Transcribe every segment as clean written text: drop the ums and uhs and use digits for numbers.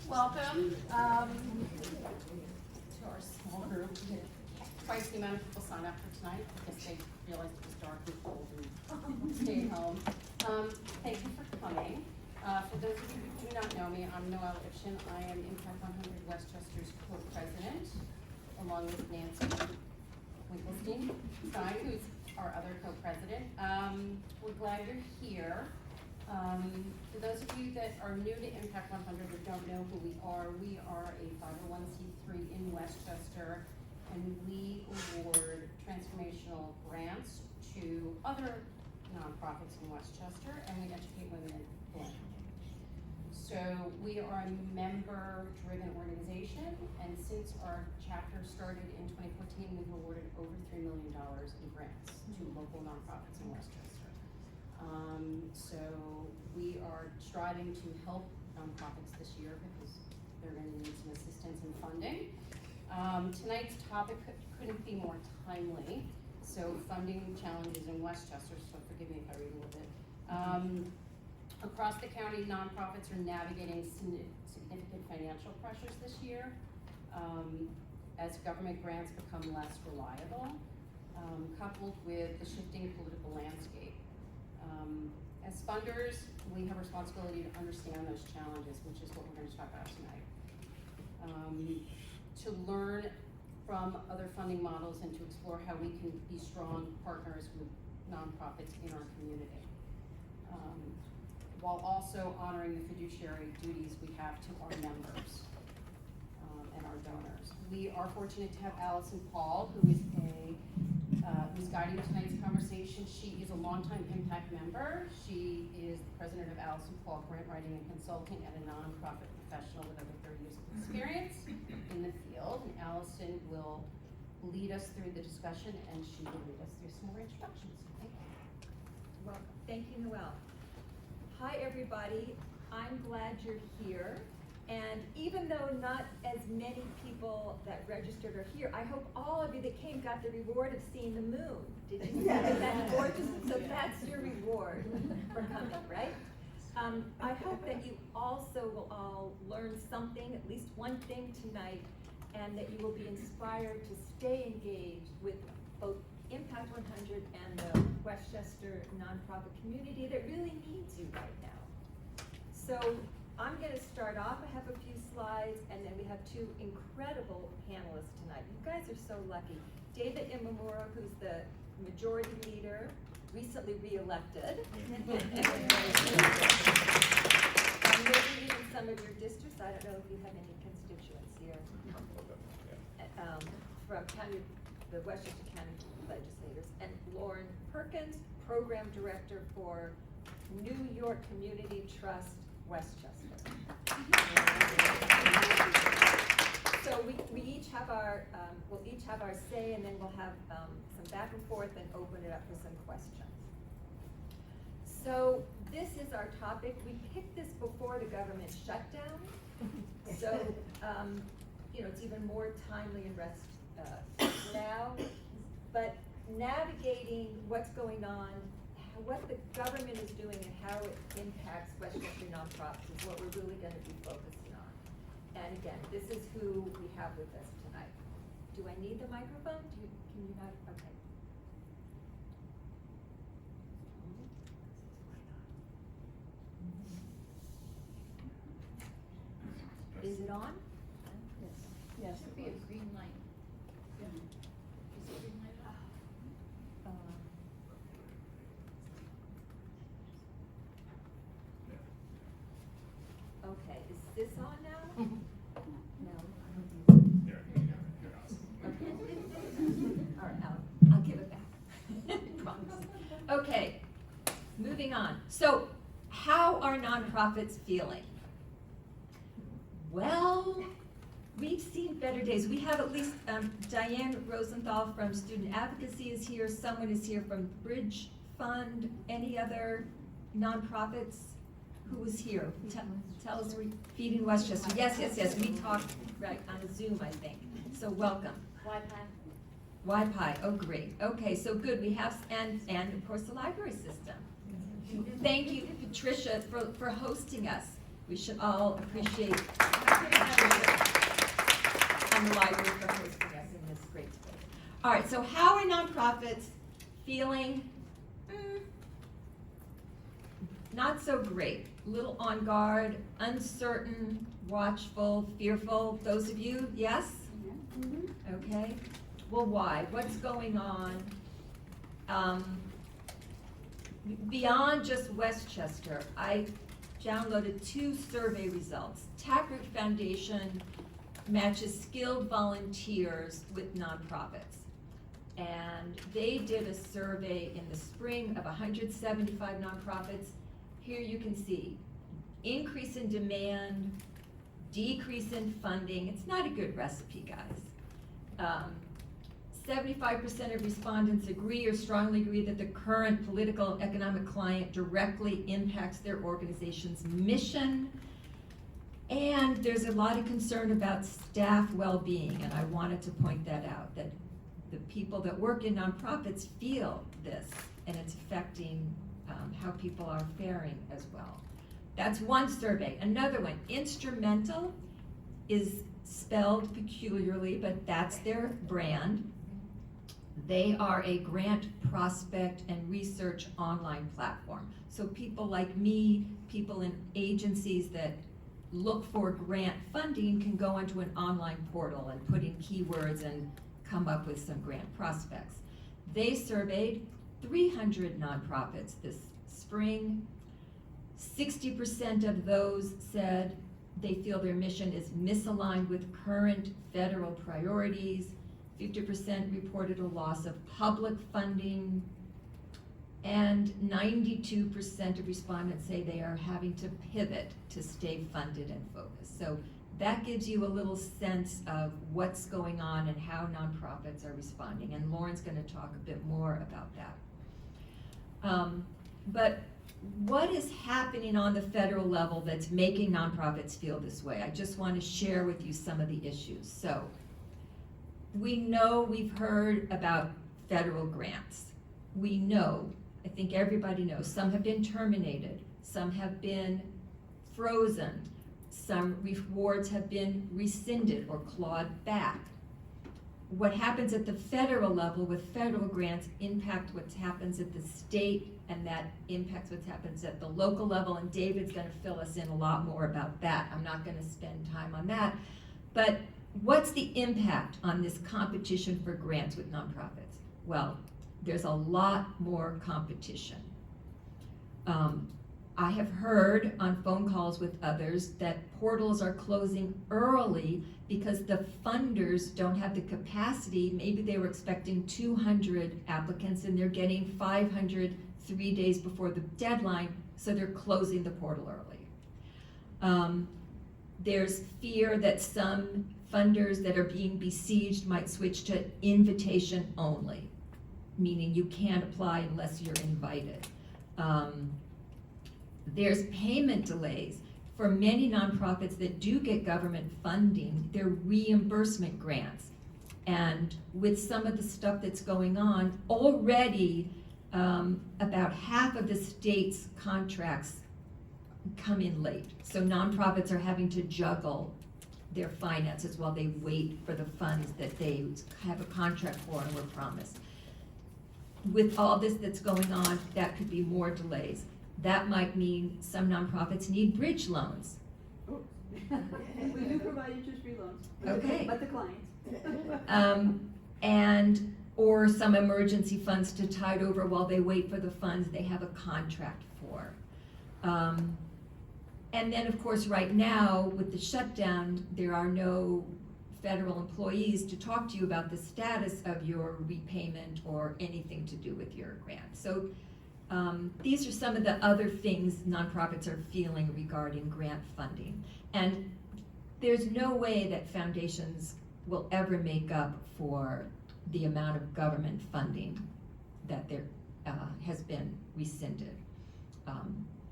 Welcome to our small group. Twice the amount of people signed up for tonight because they realized it was dark and cold and stayed home. Thank you for coming. For those of you who do not know me, I'm Noelle Ipshin. I am Impact 100 Westchester's co-president, along with Nancy Winkelstein, who's our other co-president. We're glad you're here. For those of you that are new to Impact 100 or don't know who we are a 501c3 in Westchester, and we award transformational grants to other nonprofits in Westchester, and we educate women in philanthropy. So we are a member-driven organization, and since our chapter started in 2014, we've awarded over $3 million in grants to local nonprofits in Westchester. So we are striving to help nonprofits this year because they're going to need some assistance and funding. Tonight's topic couldn't be more timely. So funding challenges in Westchester, so forgive me if I read a little bit. Across the county, nonprofits are navigating significant financial pressures this year as government grants become less reliable, coupled with the shifting political landscape. As funders, we have a responsibility to understand those challenges, which is what we're going to talk about tonight. To learn from other funding models and to explore how we can be strong partners with nonprofits in our community. While also honoring the fiduciary duties we have to our members and our donors. We are fortunate to have Alison Paul, who is who's guiding tonight's conversation. She is a longtime Impact member. She is the president of Alison Paul Grant Writing and Consulting and a nonprofit professional with over 30 years of experience in the field. And Alison will lead us through the discussion, and she will lead us through some more introductions. Thank you. Welcome. Thank you, Noelle. Hi, everybody. I'm glad you're here. And even though not as many people that registered are here, I hope all of you that came got the reward of seeing the moon. Did you see that? That's gorgeous. So that's your reward for coming, right? I hope that you also will all learn something, at least one thing tonight, and that you will be inspired to stay engaged with both Impact 100 and the Westchester nonprofit community that really needs you right now. So I'm going to start off. I have a few slides, and then we have two incredible panelists tonight. You guys are so lucky. David Imamura, who's the majority leader, recently re-elected. And maybe even some of your districts. I don't know if you have any constituents here. From the Westchester County Legislators. And Lauren Perkins, Program Director for New York Community Trust, Westchester. So we each have our, we'll each have our say, and then we'll have some back and forth and open it up for some questions. So this is our topic. We picked this before the government shutdown. So, it's even more timely and now. But navigating what's going on, what the government is doing and how it impacts Westchester nonprofits is what we're really going to be focusing on. And again, this is who we have with us tonight. Do I need the microphone? Can you have, okay. Is it on? Yes. Should be a green light. Yeah. Is the green light on? Okay, is this on now? No. You're awesome. Okay. All right, I'll give it back. Promise. Okay, moving on. So, how are nonprofits feeling? Well, we've seen better days. We have at least Diane Rosenthal from Student Advocacy is here. Someone is here from Bridge Fund. Any other nonprofits? Who was here? Tell us, Feeding Westchester. Yes. We talked right on Zoom, I think. So welcome. YPI. Oh, great. Okay, so good. We have and of course the library system. Thank you, Patricia, for hosting us. We should all appreciate and the library for hosting us in this great space. All right, so how are nonprofits feeling? Not so great. A little on guard, uncertain, watchful, fearful. Those of you, yes? Okay. Well, why? What's going on? Beyond just Westchester, I downloaded 2 survey results. Taproot Foundation matches skilled volunteers with nonprofits. And they did a survey in the spring of 175 nonprofits. Here you can see increase in demand, decrease in funding. It's not a good recipe, guys. 75% of respondents agree or strongly agree that the current political and economic climate directly impacts their organization's mission. And there's a lot of concern about staff well-being, and I wanted to point that out, that the people that work in nonprofits feel this, and it's affecting how people are faring as well. That's one survey. Another one, Instrumental is spelled peculiarly, but that's their brand. They are a grant prospect and research online platform. So people like me, people in agencies that look for grant funding can go onto an online portal and put in keywords and come up with some grant prospects. They surveyed 300 nonprofits this spring. 60% of those said they feel their mission is misaligned with current federal priorities. 50% reported a loss of public funding, and 92% of respondents say they are having to pivot to stay funded and focused. So that gives you a little sense of what's going on and how nonprofits are responding, and Lauren's going to talk a bit more about that. But what is happening on the federal level that's making nonprofits feel this way? I just want to share with you some of the issues. So we know, we've heard about federal grants. We know, I think everybody knows, some have been terminated, some have been frozen, some rewards have been rescinded or clawed back. What happens at the federal level with federal grants impact what happens at the state, and that impacts what happens at the local level, and David's going to fill us in a lot more about that. I'm not going to spend time on that. But what's the impact on this competition for grants with nonprofits? Well, there's a lot more competition. I have heard on phone calls with others that portals are closing early because the funders don't have the capacity. Maybe they were expecting 200 applicants and they're getting 500 3 days before the deadline, so they're closing the portal early. There's fear that some funders that are being besieged might switch to invitation only, meaning you can't apply unless you're invited. There's payment delays. For many nonprofits that do get government funding, they're reimbursement grants. And with some of the stuff that's going on, already about half of the state's contracts come in late. So nonprofits are having to juggle their finances while they wait for the funds that they have a contract for and were promised. With all this that's going on, that could be more delays. That might mean some nonprofits need bridge loans. We do provide interest-free loans. Okay. But the clients. Or some emergency funds to tide over while they wait for the funds they have a contract for. And then, of course, right now, with the shutdown, there are no federal employees to talk to you about the status of your repayment or anything to do with your grant. So these are some of the other things nonprofits are feeling regarding grant funding. And there's no way that foundations will ever make up for the amount of government funding that there has been rescinded,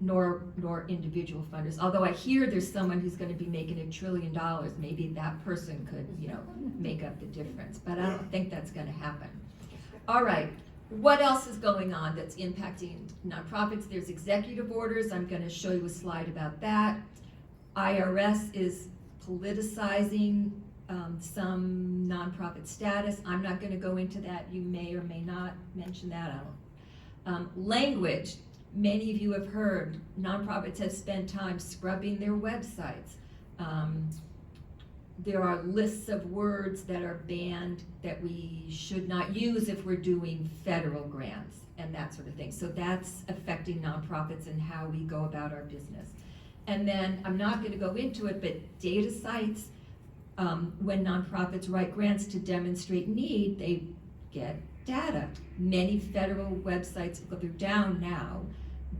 nor individual funders. Although I hear there's someone who's going to be making $1 trillion, maybe that person could, make up the difference. But I don't think that's going to happen. All right, what else is going on that's impacting nonprofits? There's executive orders. I'm going to show you a slide about that. IRS is politicizing some nonprofit status. I'm not going to go into that. You may or may not mention that. I don't. Language. Many of you have heard nonprofits have spent time scrubbing their websites. There are lists of words that are banned that we should not use if we're doing federal grants and that sort of thing. So that's affecting nonprofits and how we go about our business. And then, I'm not going to go into it, but data sites, when nonprofits write grants to demonstrate need, they get data. Many federal websites, well, they're down now,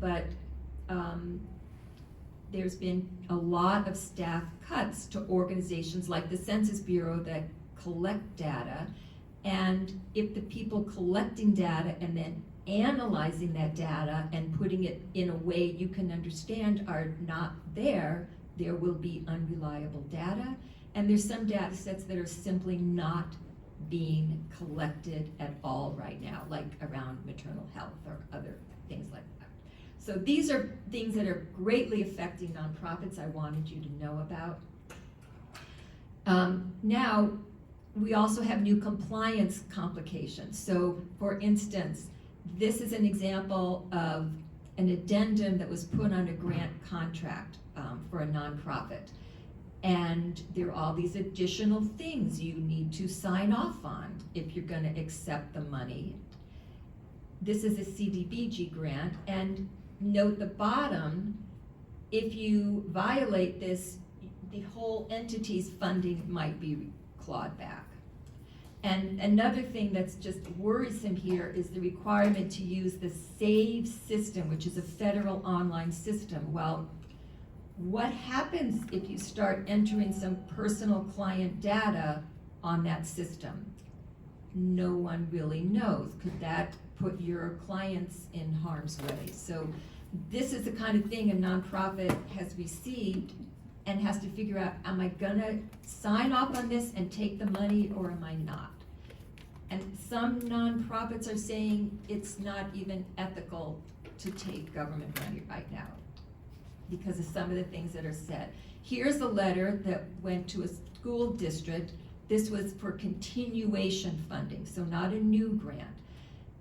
but there's been a lot of staff cuts to organizations like the Census Bureau that collect data. And if the people collecting data and then analyzing that data and putting it in a way you can understand are not there, there will be unreliable data. And there's some data sets that are simply not being collected at all right now, like around maternal health or other things like that. So these are things that are greatly affecting nonprofits I wanted you to know about. Now, we also have new compliance complications. So for instance, this is an example of an addendum that was put on a grant contract for a nonprofit. And there are all these additional things you need to sign off on if you're going to accept the money. This is a CDBG grant, and note the bottom, if you violate this, the whole entity's funding might be clawed back. And another thing that's just worrisome here is the requirement to use the SAVE system, which is a federal online system. Well, what happens if you start entering some personal client data on that system? No one really knows. Could that put your clients in harm's way? So this is the kind of thing a nonprofit has received and has to figure out, am I gonna sign off on this and take the money, or am I not? And some nonprofits are saying it's not even ethical to take government money right now because of some of the things that are said. Here's a letter that went to a school district. This was for continuation funding, so not a new grant.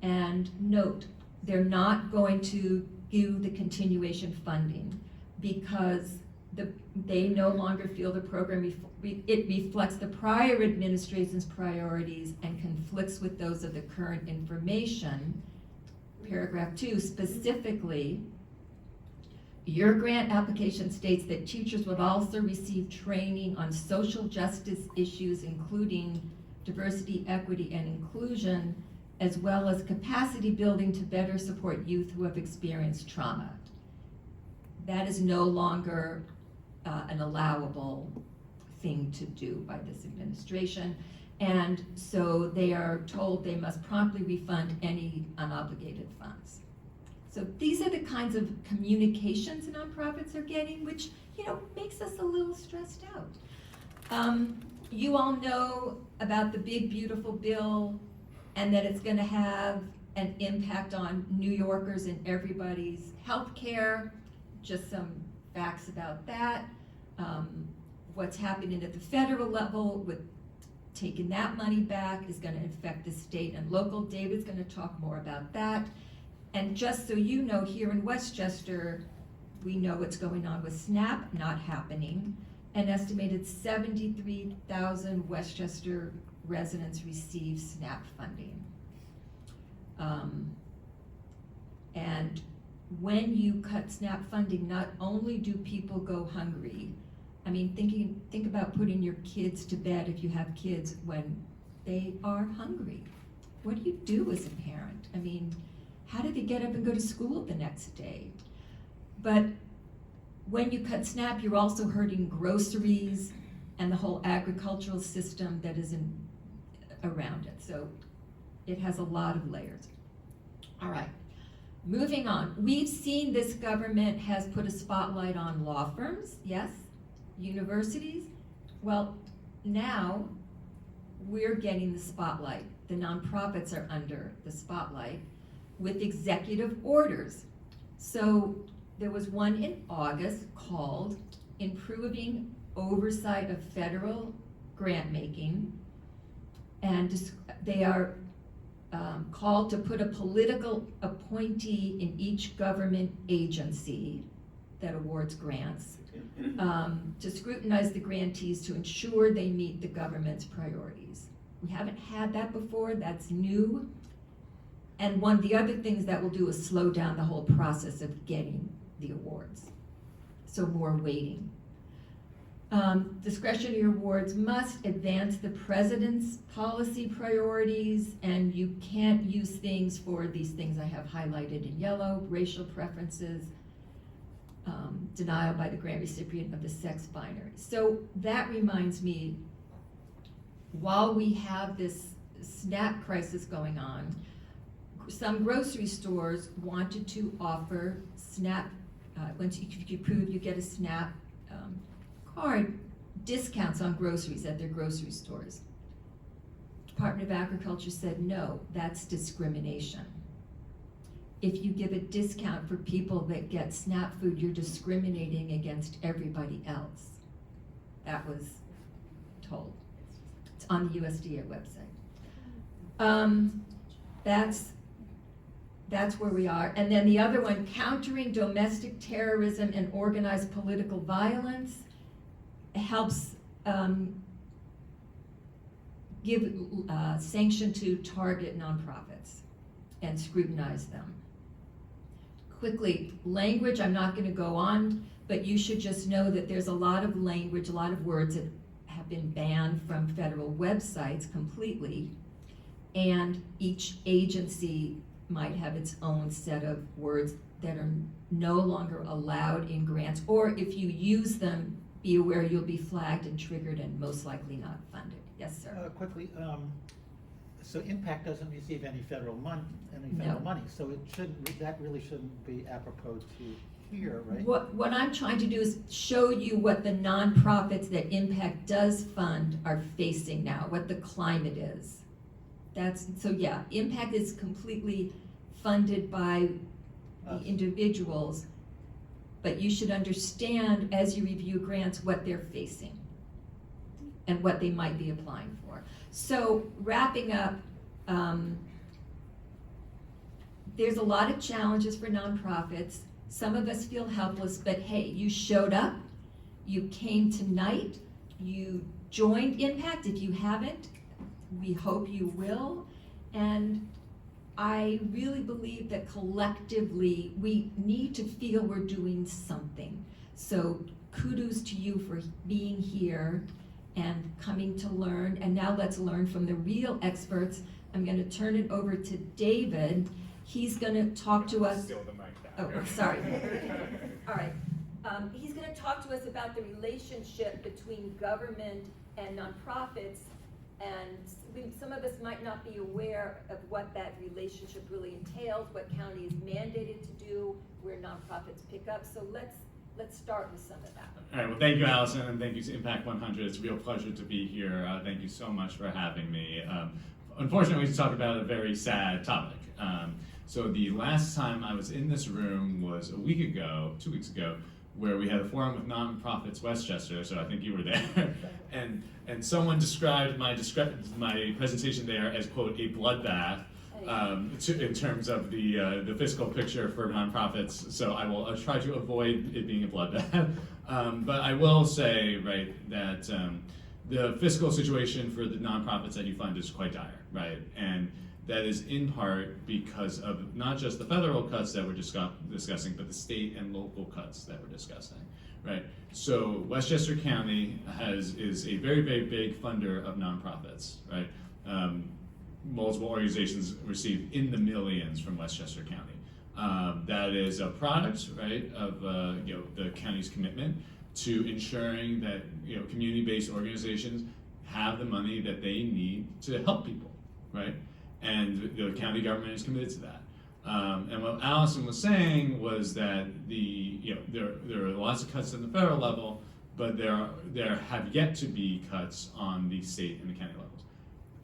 And note, they're not going to do the continuation funding because they no longer feel the program it reflects the prior administration's priorities and conflicts with those of the current information. Paragraph 2, specifically, your grant application states that teachers would also receive training on social justice issues, including diversity, equity, and inclusion, as well as capacity building to better support youth who have experienced trauma. That is no longer an allowable thing to do by this administration. And so they are told they must promptly refund any unobligated funds. So these are the kinds of communications nonprofits are getting, which, makes us a little stressed out. You all know about the big, beautiful bill and that it's gonna have an impact on New Yorkers and everybody's health care. Just some facts about that. What's happening at the federal level with taking that money back is gonna affect the state and local. David's gonna talk more about that. And just so you know, here in Westchester, we know what's going on with SNAP not happening. An estimated 73,000 Westchester residents receive SNAP funding. And when you cut SNAP funding, not only do people go hungry, think about putting your kids to bed if you have kids when they are hungry. What do you do as a parent? How do they get up and go to school the next day? But when you cut SNAP, you're also hurting groceries and the whole agricultural system that is around it. So it has a lot of layers. All right, moving on. We've seen this government has put a spotlight on law firms, yes, universities. Well, now we're getting the spotlight. The nonprofits are under the spotlight with executive orders. So there was one in August called improving oversight of federal grant making, and they are called to put a political appointee in each government agency that awards grants, to scrutinize the grantees to ensure they meet the government's priorities. We haven't had that before, that's new. And one of the other things that will do is slow down the whole process of getting the awards. So more waiting. Discretionary awards must advance the president's policy priorities, and you can't use things for these things I have highlighted in yellow: racial preferences, denial by the grant recipient of the sex binary. So that reminds me, while we have this SNAP crisis going on, some grocery stores wanted to offer SNAP, if you prove you get a SNAP card, discounts on groceries at their grocery stores. Department of Agriculture said, no, that's discrimination. If you give a discount for people that get SNAP food, you're discriminating against everybody else. That was told. It's on the USDA website. That's where we are. And then the other one, countering domestic terrorism and organized political violence, helps give sanction to target nonprofits and scrutinize them. Quickly, language, I'm not going to go on, but you should just know that there's a lot of language, a lot of words that have been banned from federal websites completely, and each agency might have its own set of words that are no longer allowed in grants, or if you use them, be aware you'll be flagged and triggered and most likely not funded. Yes, sir. Quickly, so Impact doesn't receive any federal money, No. so it shouldn't, that really shouldn't be apropos to here, right? What I'm trying to do is show you what the nonprofits that Impact does fund are facing now, what the climate is. So yeah, Impact is completely funded by the individuals, but you should understand as you review grants what they're facing and what they might be applying for. So wrapping up, there's a lot of challenges for nonprofits. Some of us feel helpless, but hey, you showed up, you came tonight, you joined Impact. If you haven't, we hope you will. And I really believe that collectively we need to feel we're doing something. So kudos to you for being here and coming to learn. And now let's learn from the real experts. I'm going to turn it over to David. He's going to talk to us. Steal the mic back. Oh, I'm sorry. All right. He's going to talk to us about the relationship between government and nonprofits. And some of us might not be aware of what that relationship really entails, what county is mandated to do, where nonprofits pick up. So let's start with some of that. All right, well, thank you, Alison, and thank you to Impact 100. It's a real pleasure to be here. Thank you so much for having me. Unfortunately, we talk about a very sad topic. So the last time I was in this room was 2 weeks ago, where we had a forum with Nonprofits Westchester, so I think you were there, and someone described my presentation there as, quote, a bloodbath, in terms of the fiscal picture for nonprofits, so I'll try to avoid it being a bloodbath, but I will say, right, that the fiscal situation for the nonprofits that you fund is quite dire, right, and that is in part because of not just the federal cuts that we're discussing, but the state and local cuts that we're discussing, right? So Westchester County is a very, very big funder of nonprofits, right? Multiple organizations receive in the millions from Westchester County. That is a product, right, of the county's commitment to ensuring that community-based organizations have the money that they need to help people, right? And the county government is committed to that. And what Alison was saying was that there are lots of cuts at the federal level, but there have yet to be cuts on the state and the county levels.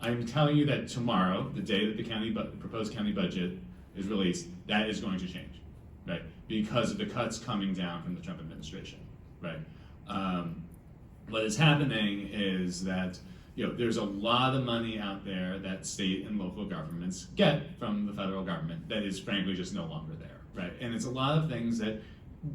I'm telling you that tomorrow, the day that the proposed county budget is released, that is going to change, right? Because of the cuts coming down from the Trump administration, right? What is happening is that there's a lot of money out there that state and local governments get from the federal government that is frankly just no longer there, right? And it's a lot of things that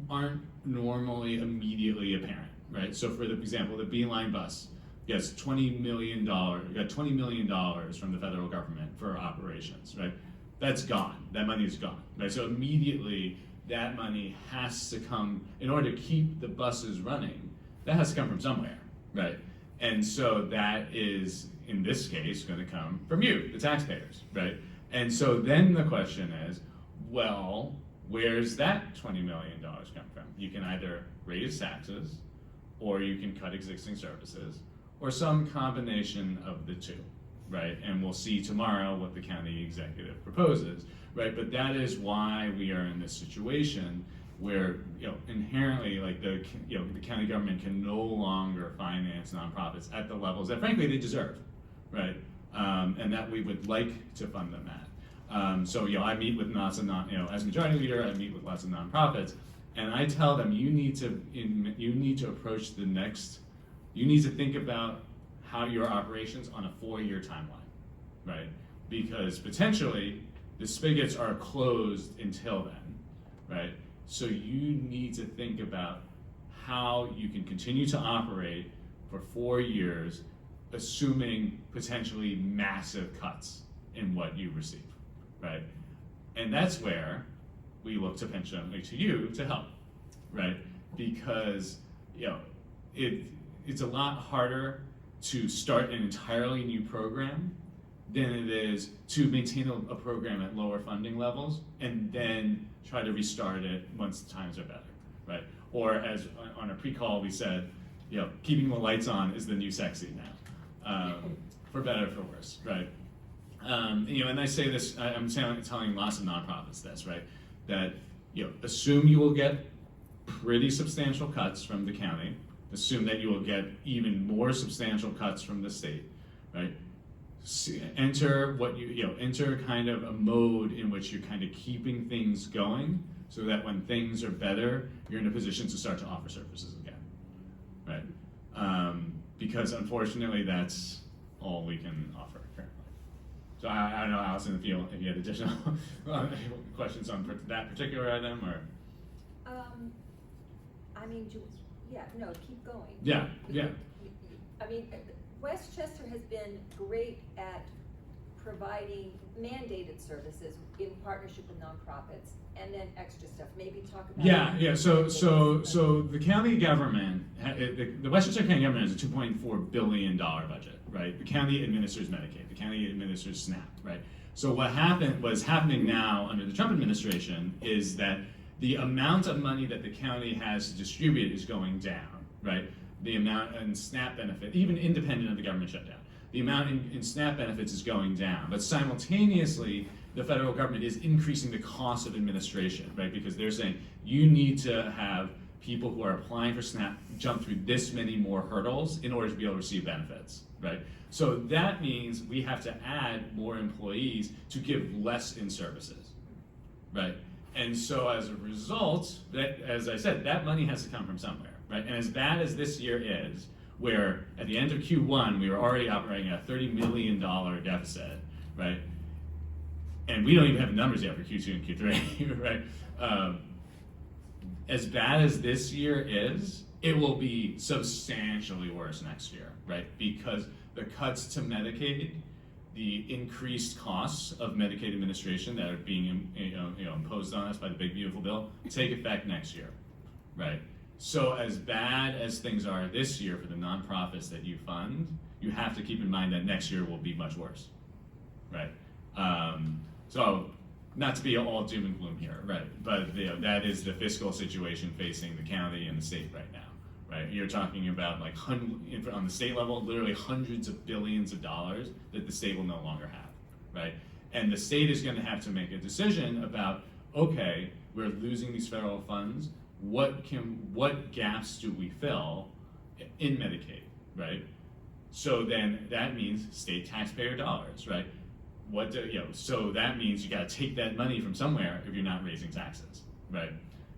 aren't normally immediately apparent, right? So for the example, the Beeline bus gets $20 million, got $20 million from the federal government for operations, right? That's gone, that money is gone, right? So immediately that money has to come, in order to keep the buses running, that has to come from somewhere, right? And so that is, in this case, going to come from you, the taxpayers, right? And so then the question is, well, where's that $20 million come from? You can either raise taxes, or you can cut existing services, or some combination of the two, right? And we'll see tomorrow what the county executive proposes, right? But that is why we are in this situation where inherently, like the county government can no longer finance nonprofits at the levels that frankly they deserve, right? And that we would like to fund them at. So I meet with lots of as majority leader, I meet with lots of nonprofits, and I tell them you need to approach the next. You need to think about how your operations on a 4-year timeline, right? Because potentially the spigots are closed until then, right? So you need to think about how you can continue to operate for 4 years, assuming potentially massive cuts in what you receive, right? And that's where we look potentially to you to help, right? Because it's a lot harder to start an entirely new program than it is to maintain a program at lower funding levels and then try to restart it once the times are better, right? Or as on a pre-call we said, keeping the lights on is the new sexy now, for better or for worse, right? And I say this, I'm telling lots of nonprofits this, right? That assume you will get pretty substantial cuts from the county, assume that you will get even more substantial cuts from the state, right? Enter enter kind of a mode in which you're kind of keeping things going so that when things are better, you're in a position to start to offer services again, right? Because unfortunately, that's all we can offer currently. So I don't know, Alison, if you had additional questions on that particular item, or? Keep going. Yeah. I mean, Westchester has been great at providing mandated services in partnership with nonprofits, and then extra stuff. Maybe talk about. Yeah. So the county government, the Westchester County government has a $2.4 billion budget, right? The county administers Medicaid. The county administers SNAP, right? So what's happening now under the Trump administration is that the amount of money that the county has to distribute is going down, right? The amount in SNAP benefit, even independent of the government shutdown, the amount in SNAP benefits is going down. But simultaneously, the federal government is increasing the cost of administration, right? Because they're saying you need to have people who are applying for SNAP jump through this many more hurdles in order to be able to receive benefits, right? So that means we have to add more employees to give less in services, right? And so as a result, as I said, that money has to come from somewhere, right? And as bad as this year is, where at the end of Q1, we were already operating at a $30 million deficit, right? And we don't even have the numbers yet for Q2 and Q3, right? As bad as this year is, it will be substantially worse next year, right? Because the cuts to Medicaid, the increased costs of Medicaid administration that are being imposed on us by the big beautiful bill take effect next year, right? So as bad as things are this year for the nonprofits that you fund, you have to keep in mind that next year will be much worse, right? So not to be all doom and gloom here, right? But that is the fiscal situation facing the county and the state right now, right? You're talking about like on the state level, literally hundreds of billions of dollars that the state will no longer have, right? And the state is going to have to make a decision about, okay, we're losing these federal funds. What gaps do we fill in Medicaid, right? So then that means state taxpayer dollars, right? So that means you got to take that money from somewhere if you're not raising taxes, right?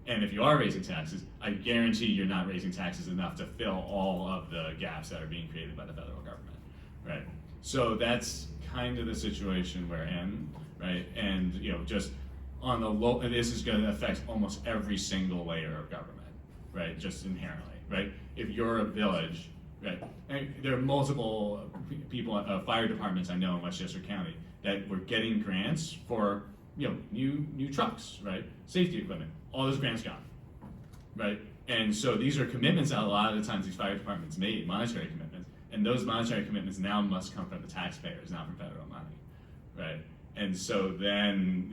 And if you are raising taxes, I guarantee you're not raising taxes enough to fill all of the gaps that are being created by the federal government, right? So that's kind of the situation we're in, right? And just on the low, this is going to affect almost every single layer of government, right? Just inherently, right? If you're a village, right? And there are multiple people, fire departments I know in Westchester County that were getting grants for new trucks, right? Safety equipment. All those grants gone, right? And so these are commitments that a lot of the times these fire departments made, monetary commitments, and those monetary commitments now must come from the taxpayers, not from federal money, right? And so then,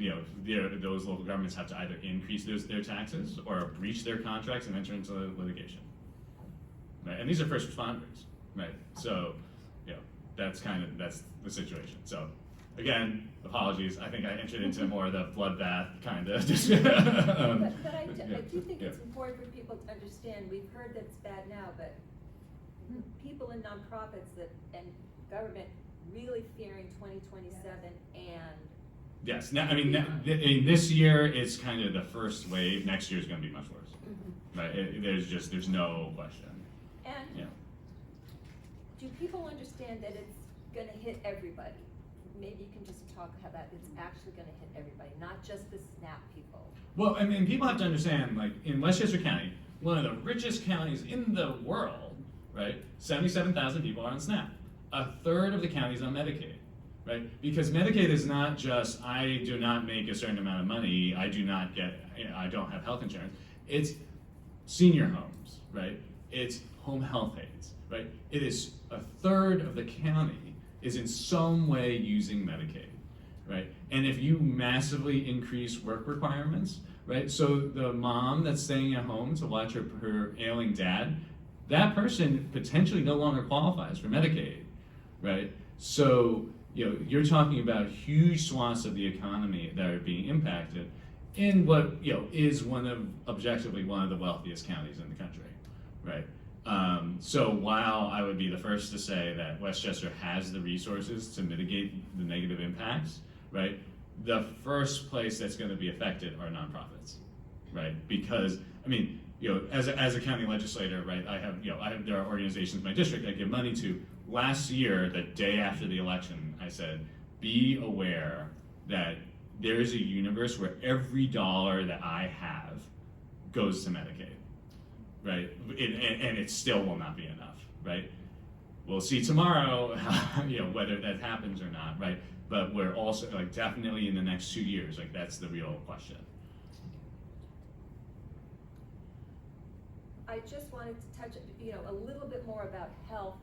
those local governments have to either increase their taxes or breach their contracts and enter into litigation, right? And these are first responders, right? So, that's the situation. So, again, apologies. I think I entered into more of the bloodbath kind of. But I do think it's important for people to understand. We've heard that it's bad now, but people in nonprofits and government really fearing 2027 and. Yes. Now, this year is kind of the first wave. Next year is going to be much worse, right? There's no question. And do people understand that it's going to hit everybody? Maybe you can just talk how that it's actually going to hit everybody, not just the SNAP people. Well, people have to understand, like in Westchester County, one of the richest counties in the world, right? 77,000 people are on SNAP. A third of the county is on Medicaid, right? Because Medicaid is not just, I do not make a certain amount of money, I don't have health insurance. It's senior homes, right? It's home health aides, right? It is a third of the county is in some way using Medicaid, right? And if you massively increase work requirements, right? So the mom that's staying at home to watch her ailing dad, that person potentially no longer qualifies for Medicaid, right? So, you're talking about huge swaths of the economy that are being impacted in what, is objectively one of the wealthiest counties in the country, right? So while I would be the first to say that Westchester has the resources to mitigate the negative impacts, right? The first place that's going to be affected are nonprofits, right? Because as a county legislator, right? There are organizations in my district I give money to. Last year, the day after the election, I said, be aware that there is a universe where every dollar that I have goes to Medicaid. Right, and it still will not be enough, right? We'll see tomorrow, whether that happens or not, right? But we're also definitely in the next 2 years, that's the real question. I just wanted to touch, a little bit more about health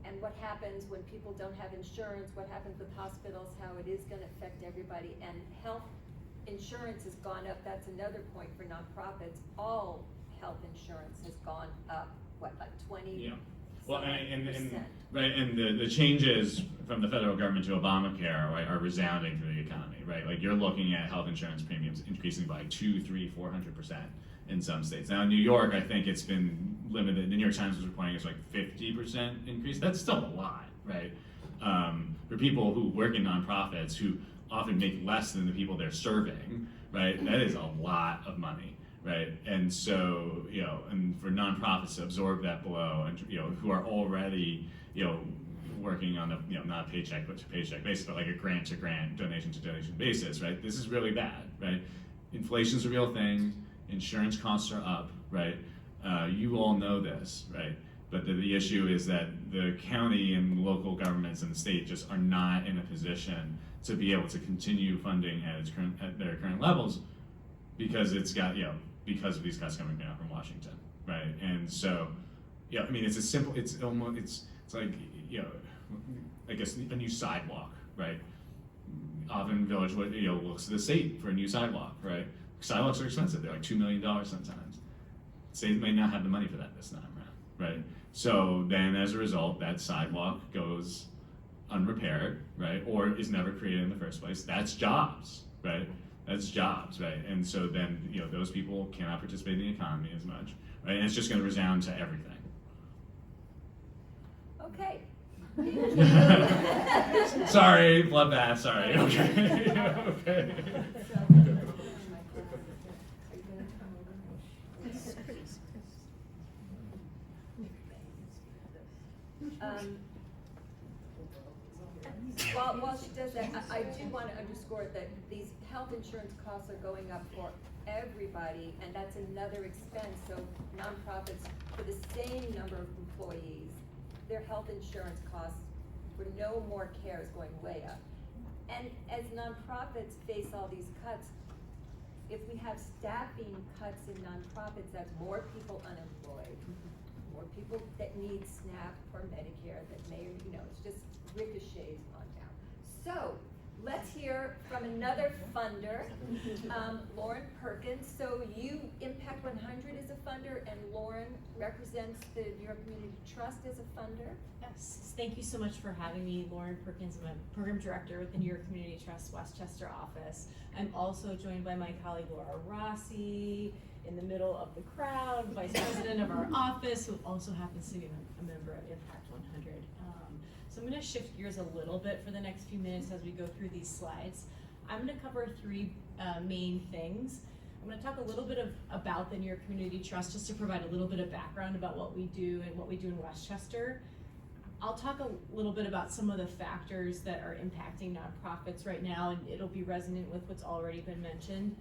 and what happens when people don't have insurance, what happens with hospitals, how it is going to affect everybody, and health insurance has gone up. That's another point for nonprofits. All health insurance has gone up, 20? Yeah. Well, and the changes from the federal government to Obamacare, right, are resounding through the economy, right? You're looking at health insurance premiums increasing by 200%, 300%, 400% in some states. Now in New York, I think it's been limited. The New York Times was reporting it's 50% increase. That's still a lot, right? For people who work in nonprofits who often make less than the people they're serving, right? That is a lot of money. Right, and so and for nonprofits to absorb that blow, and who are already working on a not paycheck but to paycheck basis, but like a grant to grant, donation to donation basis, right? This is really bad, right? Inflation's a real thing. Insurance costs are up, right? You all know this, right? But the issue is that the county and local governments and the state just are not in a position to be able to continue funding at their current levels because it's got because of these cuts coming down from Washington, right? And so, it's as simple. It's almost it's like I guess a new sidewalk, right? Often Village looks to the state for a new sidewalk, right? Sidewalks are expensive. They're like $2 million sometimes. State may not have the money for that this time around, right? So then, as a result, that sidewalk goes unrepaired, right, or is never created in the first place. That's jobs, right? That's jobs, right? And so then, those people cannot participate in the economy as much, right? And it's just going to resound to everything. Okay. Sorry, bloodbath, sorry. Okay. Okay. While she does that, I do want to underscore that these health insurance costs are going up for everybody, and that's another expense. So nonprofits, for the same number of employees, their health insurance costs for no more care is going way up. And as nonprofits face all these cuts, if we have staffing cuts in nonprofits, that's more people unemployed, more people that need SNAP or Medicare that may, it's just ricochets on down. So let's hear from another funder, Lauren Perkins. So you, Impact 100 is a funder, and Lauren represents the New York Community Trust as a funder. Yes, thank you so much for having me. Lauren Perkins, I'm a program director with the New York Community Trust Westchester office. I'm also joined by my colleague Laura Rossi, in the middle of the crowd, vice president of our office, who also happens to be a member of Impact 100. So I'm going to shift gears a little bit for the next few minutes as we go through these slides. I'm going to cover three main things. I'm going to talk a little bit about the New York Community Trust, just to provide a little bit of background about what we do and what we do in Westchester. I'll talk a little bit about some of the factors that are impacting nonprofits right now, and it'll be resonant with what's already been mentioned.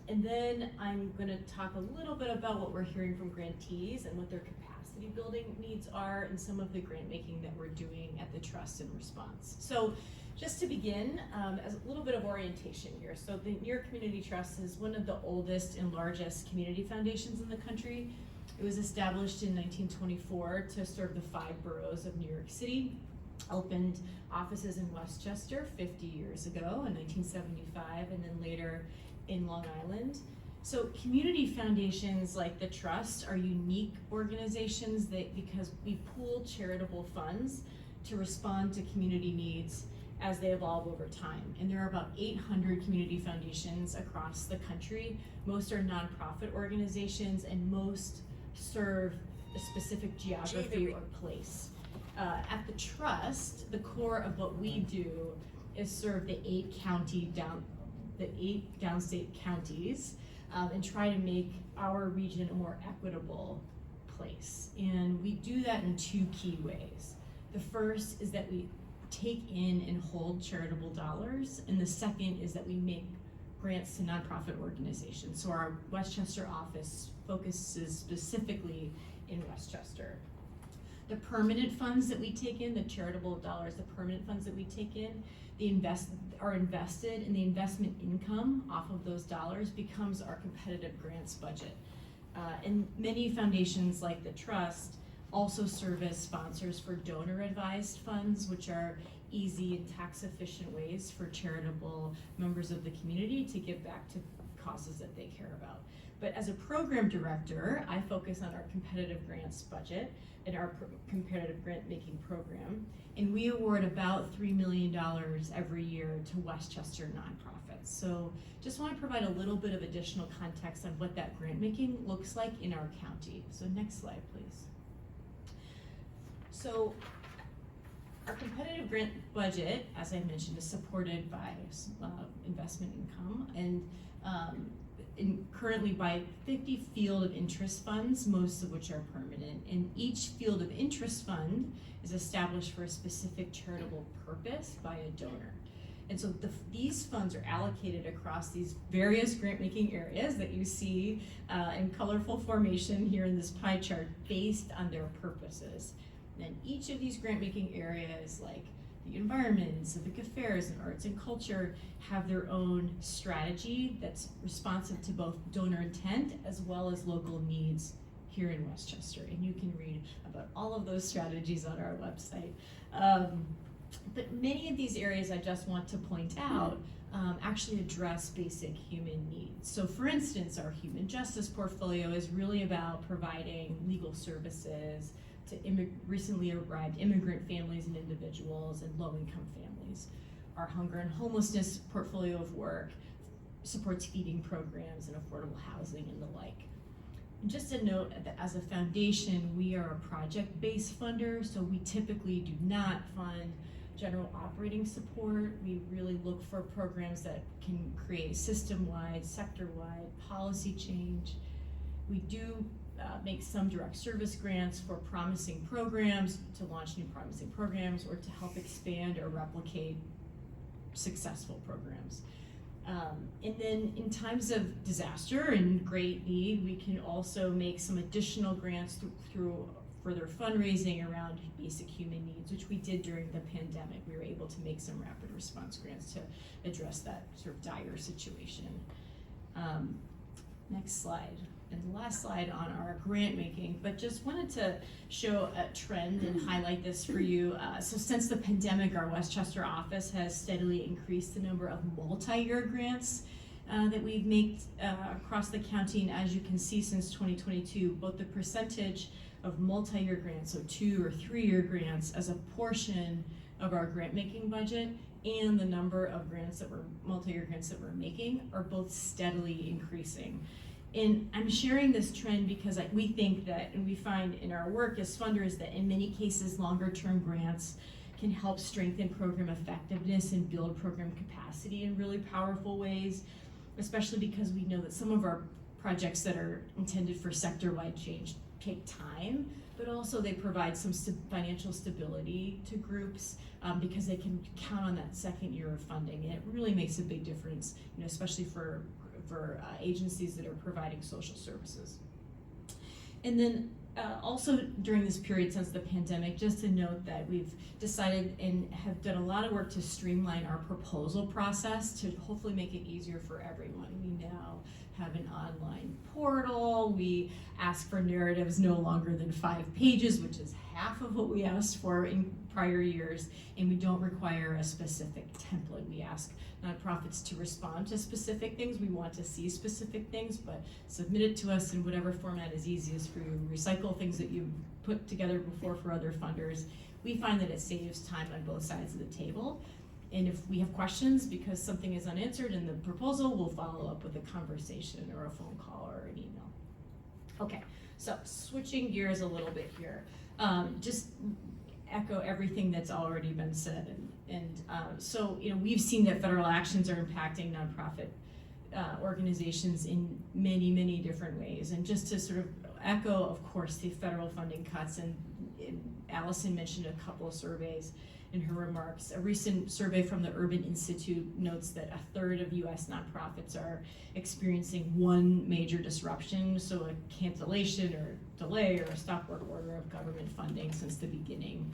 And then I'm going to talk a little bit about what we're hearing from grantees and what their capacity building needs are, and some of the grant making that we're doing at the Trust in response. So just to begin, as a little bit of orientation here. So the New York Community Trust is one of the oldest and largest community foundations in the country. It was established in 1924 to serve the 5 boroughs of New York City. Opened offices in Westchester 50 years ago in 1975, and then later in Long Island. So community foundations like the Trust are unique organizations because we pool charitable funds to respond to community needs as they evolve over time. And there are about 800 community foundations across the country. Most are nonprofit organizations, and most serve a specific geography or place. At the Trust, the core of what we do is serve the 8 downstate counties, and try to make our region a more equitable place. And we do that in 2 key ways. The first is that we take in and hold charitable dollars, and the second is that we make grants to nonprofit organizations. So our Westchester office focuses specifically in Westchester. The permanent funds that we take in, the charitable dollars, the permanent funds that we take in, are invested, and the investment income off of those dollars becomes our competitive grants budget. And many foundations like the Trust also serve as sponsors for donor advised funds, which are easy and tax efficient ways for charitable members of the community to give back to causes that they care about. But as a program director, I focus on our competitive grants budget and our competitive grant making program. And we award about $3 million every year to Westchester nonprofits. So just want to provide a little bit of additional context on what that grant making looks like in our county. So next slide, please. So our competitive grant budget, as I mentioned, is supported by investment income, and currently by 50 field of interest funds, most of which are permanent. And each field of interest fund is established for a specific charitable purpose by a donor. And so these funds are allocated across these various grant-making areas that you see in colorful formation here in this pie chart based on their purposes. And then each of these grant-making areas, like the environment, civic affairs, and arts and culture, have their own strategy that's responsive to both donor intent as well as local needs here in Westchester. And you can read about all of those strategies on our website. But many of these areas I just want to point out actually address basic human needs. So for instance, our human justice portfolio is really about providing legal services to recently arrived immigrant families and individuals and low-income families. Our hunger and homelessness portfolio of work supports feeding programs and affordable housing and the like. And just a note that as a foundation, we are a project-based funder, so we typically do not fund general operating support. We really look for programs that can create system-wide, sector-wide policy change. We do make some direct service grants for promising programs, to launch new promising programs, or to help expand or replicate successful programs. And then in times of disaster and great need, we can also make some additional grants through further fundraising around basic human needs, which we did during the pandemic. We were able to make some rapid response grants to address that sort of dire situation. Next slide. And the last slide on our grant making, but just wanted to show a trend and highlight this for you. So since the pandemic, our Westchester office has steadily increased the number of multi-year grants that we've made across the county. And as you can see, since 2022, both the percentage of multi-year grants, so 2 or 3 year grants as a portion of our grant making budget, and the number of grants that multi-year grants that we're making are both steadily increasing. And I'm sharing this trend because we think that, and we find in our work as funders, that in many cases, longer term grants can help strengthen program effectiveness and build program capacity in really powerful ways, especially because we know that some of our projects that are intended for sector-wide change take time, but also they provide some financial stability to groups because they can count on that second year of funding. And it really makes a big difference, especially for agencies that are providing social services. And then also during this period since the pandemic, just to note that we've decided and have done a lot of work to streamline our proposal process to hopefully make it easier for everyone. We now have an online portal. We ask for narratives no longer than 5 pages, which is half of what we asked for in prior years, and we don't require a specific template. We ask nonprofits to respond to specific things. We want to see specific things, but submit it to us in whatever format is easiest for you. Recycle things that you've put together before for other funders. We find that it saves time on both sides of the table. And if we have questions because something is unanswered in the proposal, we'll follow up with a conversation or a phone call or an email. Okay, so switching gears a little bit here. Just echo everything that's already been said. So we've seen that federal actions are impacting nonprofit organizations in many, many different ways. And just to sort of echo, of course, the federal funding cuts, and Alison mentioned a couple of surveys in her remarks. A recent survey from the Urban Institute notes that 1/3 of US nonprofits are experiencing one major disruption, so a cancellation or delay or a stop work order of government funding since the beginning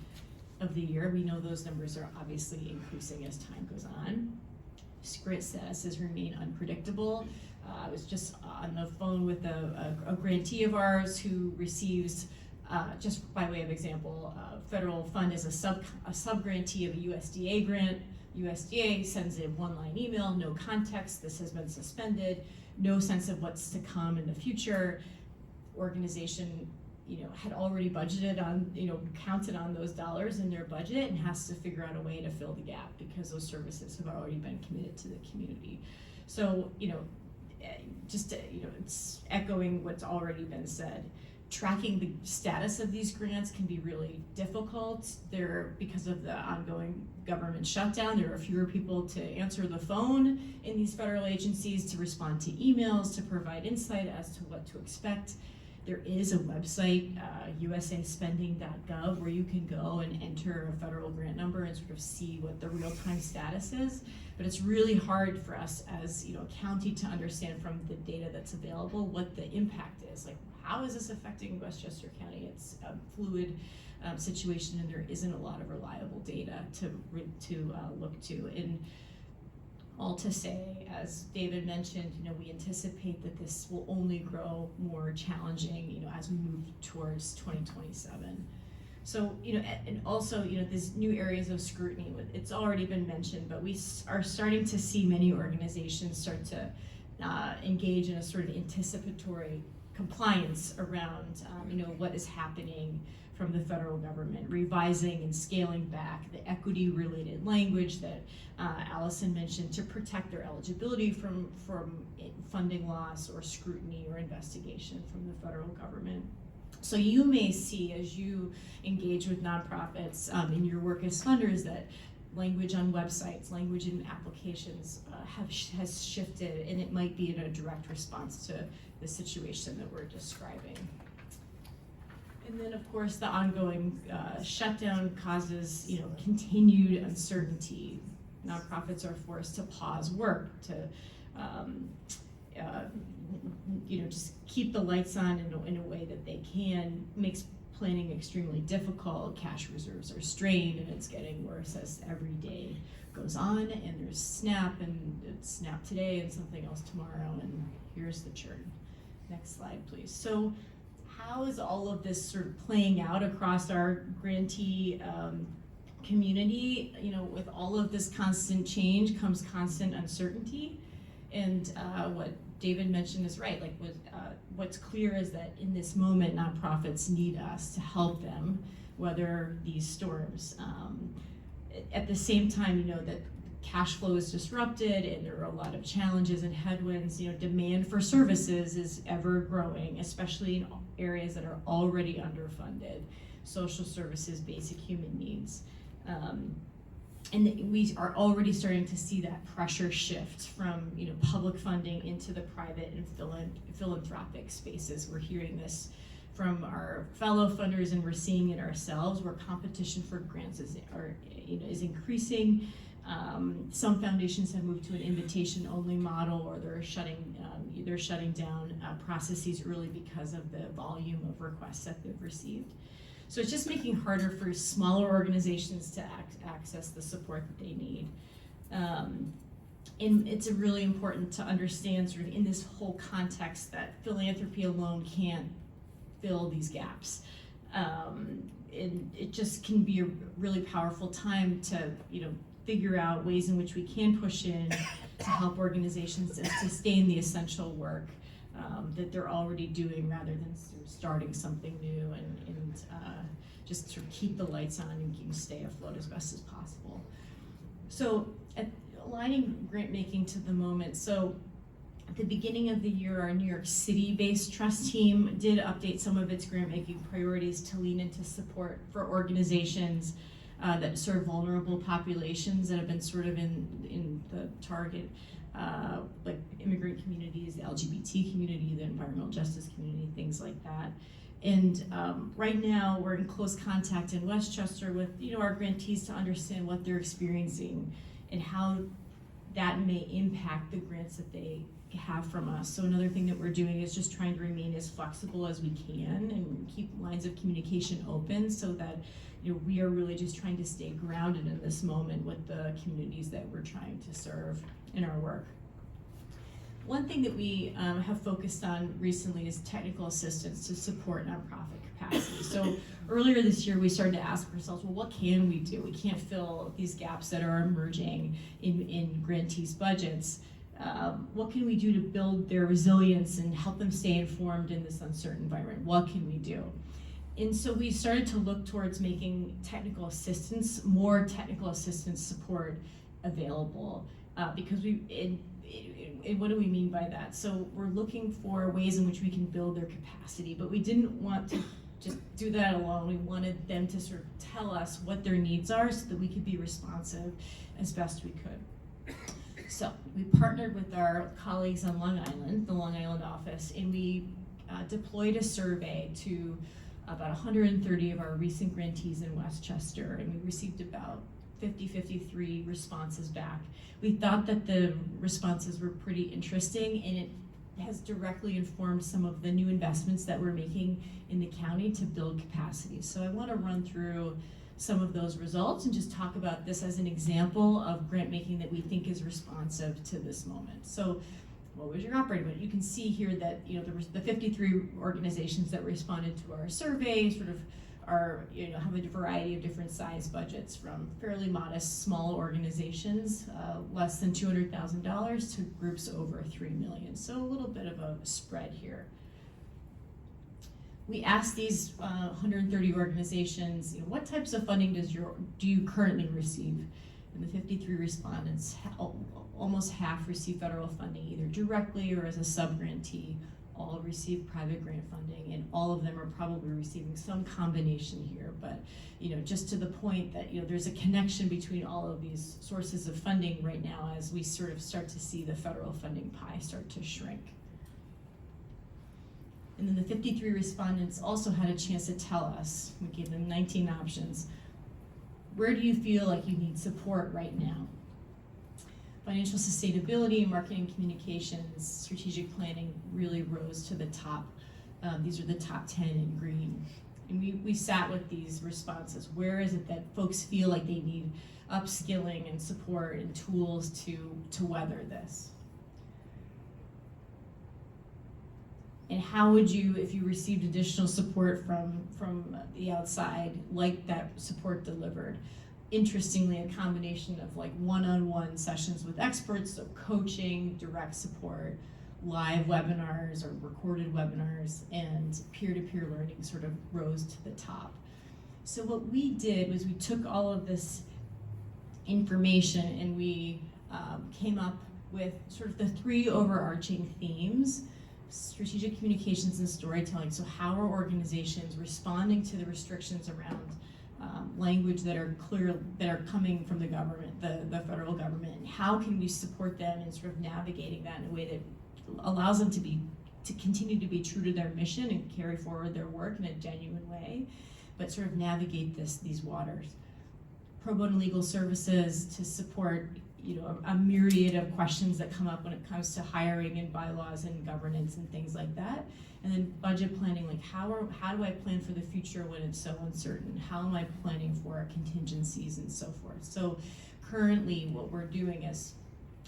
of the year. We know those numbers are obviously increasing as time goes on. Grant statuses remain unpredictable. I was just on the phone with a grantee of ours who receives, just by way of example, federal fund as a sub-grantee of a USDA grant. USDA sends a one-line email, no context, this has been suspended, no sense of what's to come in the future. Organization, had already budgeted on, counted on those dollars in their budget and has to figure out a way to fill the gap because those services have already been committed to the community. So, it's echoing what's already been said. Tracking the status of these grants can be really difficult. Because of the ongoing government shutdown, there are fewer people to answer the phone in these federal agencies, to respond to emails, to provide insight as to what to expect. There is a website, usaspending.gov, where you can go and enter a federal grant number and sort of see what the real-time status is. But it's really hard for us as a county to understand from the data that's available what the impact is. Like, how is this affecting Westchester County? It's a fluid situation, and there isn't a lot of reliable data to look to. And all to say, as David mentioned, we anticipate that this will only grow more challenging, as we move towards 2027. So, and also, these new areas of scrutiny, it's already been mentioned, but we are starting to see many organizations start to engage in a sort of anticipatory compliance around, what is happening from the federal government, revising and scaling back the equity-related language that Alison mentioned to protect their eligibility from funding loss or scrutiny or investigation from the federal government. So you may see, as you engage with nonprofits in your work as funders, that language on websites, language in applications has shifted, and it might be in a direct response to the situation that we're describing. And then, of course, the ongoing shutdown causes, continued uncertainty. Nonprofits are forced to pause work, to, just keep the lights on in a way that they can. Makes planning extremely difficult. Cash reserves are strained, and it's getting worse as every day goes on. And there's SNAP, and it's SNAP today, and something else tomorrow. And here's the churn. Next slide, please. So, how is all of this sort of playing out across our grantee community? With all of this constant change comes constant uncertainty, and what David mentioned is right. What's clear is that in this moment, nonprofits need us to help them weather these storms. At the same time, that cash flow is disrupted, and there are a lot of challenges and headwinds. Demand for services is ever growing, especially in areas that are already underfunded, social services, basic human needs. And we are already starting to see that pressure shift from public funding into the private and philanthropic spaces. We're hearing this from our fellow funders, and we're seeing it ourselves, where competition for grants is increasing. Some foundations have moved to an invitation-only model, or they're shutting down processes early because of the volume of requests that they've received. So it's just making it harder for smaller organizations to access the support that they need. And it's really important to understand sort of in this whole context that philanthropy alone can't fill these gaps. And it just can be a really powerful time to, figure out ways in which we can push in to help organizations to sustain the essential work that they're already doing, rather than sort of starting something new, and just sort of keep the lights on and stay afloat as best as possible. So aligning grant making to the moment. So at the beginning of the year, our New York City-based trust team did update some of its grant making priorities to lean into support for organizations that serve vulnerable populations that have been sort of in the target, like immigrant communities, the LGBT community, the environmental justice community, things like that. And right now, we're in close contact in Westchester with our grantees to understand what they're experiencing and how that may impact the grants that they have from us. So another thing that we're doing is just trying to remain as flexible as we can and keep lines of communication open, so that we are really just trying to stay grounded in this moment with the communities that we're trying to serve in our work. One thing that we have focused on recently is technical assistance to support nonprofit capacity. So earlier this year, we started to ask ourselves, well, what can we do? We can't fill these gaps that are emerging in grantees' budgets. What can we do to build their resilience and help them stay informed in this uncertain environment? What can we do? And so we started to look towards making more technical assistance support available, because what do we mean by that? So we're looking for ways in which we can build their capacity, but we didn't want to just do that alone. We wanted them to sort of tell us what their needs are so that we could be responsive as best we could. So we partnered with our colleagues on Long Island, the Long Island office, and we deployed a survey to about 130 of our recent grantees in Westchester, and we received about 53 responses back. We thought that the responses were pretty interesting, and it has directly informed some of the new investments that we're making in the county to build capacity. So I want to run through some of those results and just talk about this as an example of grant making that we think is responsive to this moment. So what was your operating budget? You can see here that there was the 53 organizations that responded to our survey sort of have a variety of different size budgets, from fairly modest small organizations, less than $200,000, to groups over $3 million. So a little bit of a spread here. We asked these 130 organizations, what types of funding do you currently receive? And the 53 respondents, almost half receive federal funding, either directly or as a sub-grantee. All receive private grant funding, and all of them are probably receiving some combination here. But just to the point that there's a connection between all of these sources of funding right now, as we sort of start to see the federal funding pie start to shrink. And then the 53 respondents also had a chance to tell us, we gave them 19 options, where do you feel like you need support right now? Financial sustainability, marketing communications, strategic planning really rose to the top. These are the top 10 in green. And we sat with these responses. Where is it that folks feel like they need upskilling and support and tools to weather this? And how would you, if you received additional support from the outside, like that support delivered? Interestingly, a combination of like one-on-one sessions with experts, so coaching, direct support, live webinars or recorded webinars, and peer-to-peer learning sort of rose to the top. So what we did was we took all of this information and we came up with sort of the 3 overarching themes: strategic communications and storytelling. So how are organizations responding to the restrictions around language that are clear, that are coming from the government, the federal government, and how can we support them in sort of navigating that in a way that allows them to continue to be true to their mission and carry forward their work in a genuine way, but sort of navigate these waters. Pro bono legal services to support, you know, a myriad of questions that come up when it comes to hiring and bylaws and governance and things like that. And then budget planning, like how do I plan for the future when it's so uncertain? How am I planning for contingencies and so forth? So currently what we're doing is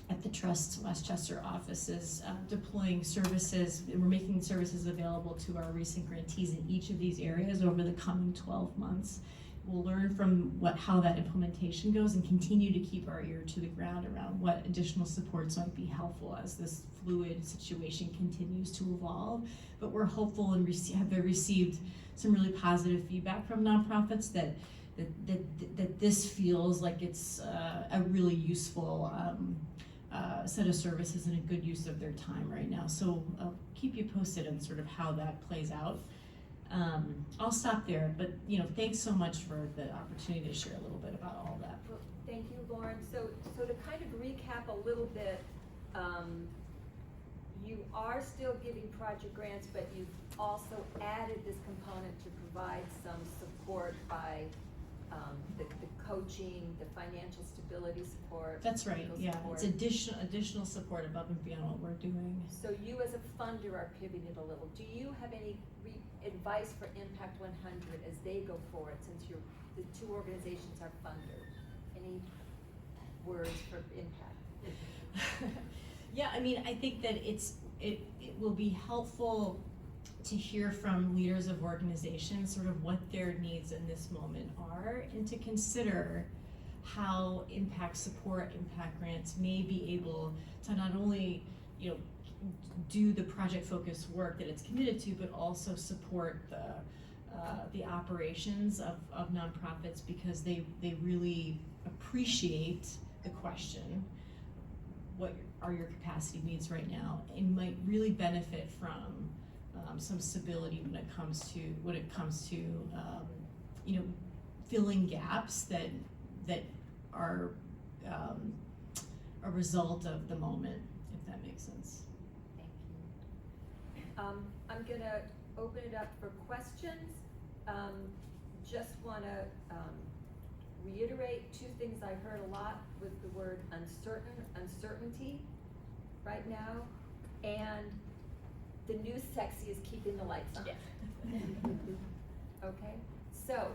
at the Trust Westchester office is deploying services. We're making services available to our recent grantees in each of these areas over the coming 12 months. We'll learn from how that implementation goes and continue to keep our ear to the ground around what additional supports might be helpful as this fluid situation continues to evolve. But we're hopeful and have received some really positive feedback from nonprofits that this feels like it's a really useful set of services and a good use of their time right now. So I'll keep you posted on sort of how that plays out. I'll stop there, but you know, thanks so much for the opportunity to share a little bit about all that. Well, thank you, Lauren. So to kind of recap a little bit, you are still giving project grants, but you've also added this component to provide some support by the coaching, the financial stability support. That's right, legal yeah. support. It's additional support above and beyond what we're doing. So you as a funder are pivoting a little. Do you have any advice for Impact 100 as they go forward, since the 2 organizations are funded? Any words for Impact? Yeah, I mean, I think that it will be helpful to hear from leaders of organizations sort of what their needs in this moment are, and to consider how impact support, impact grants may be able to not only, you know, do the project focused work that it's committed to, but also support the operations of nonprofits, because they really appreciate the question, what are your capacity needs right now, and might really benefit from some stability when it comes to you know, filling gaps that are a result of the moment, if that makes sense. Thank you. I'm gonna open it up for questions. Just wanna reiterate 2 things I heard a lot with the word uncertainty right now, and the new sexy is keeping the lights on. Yeah. Okay, so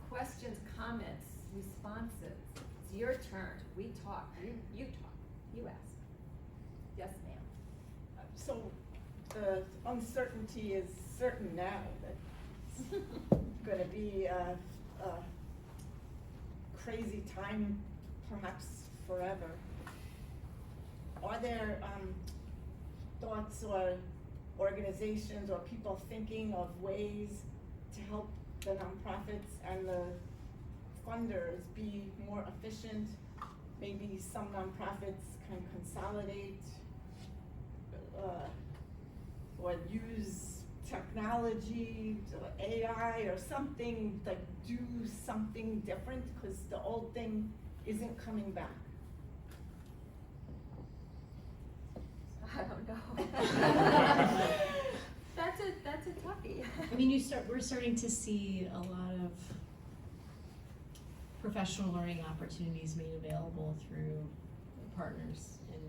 questions, comments, responses. It's your turn. We talk. You talk. You ask. Yes, ma'am. So the uncertainty is certain now that it's going to be a crazy time, perhaps forever. Are there thoughts or organizations or people thinking of ways to help the nonprofits and the funders be more efficient? Maybe some nonprofits can consolidate or use technology, AI or something, like do something different, because the old thing isn't coming back. I don't know. That's That's a toughie. I mean, we're starting to see a lot of professional learning opportunities made available through partners and,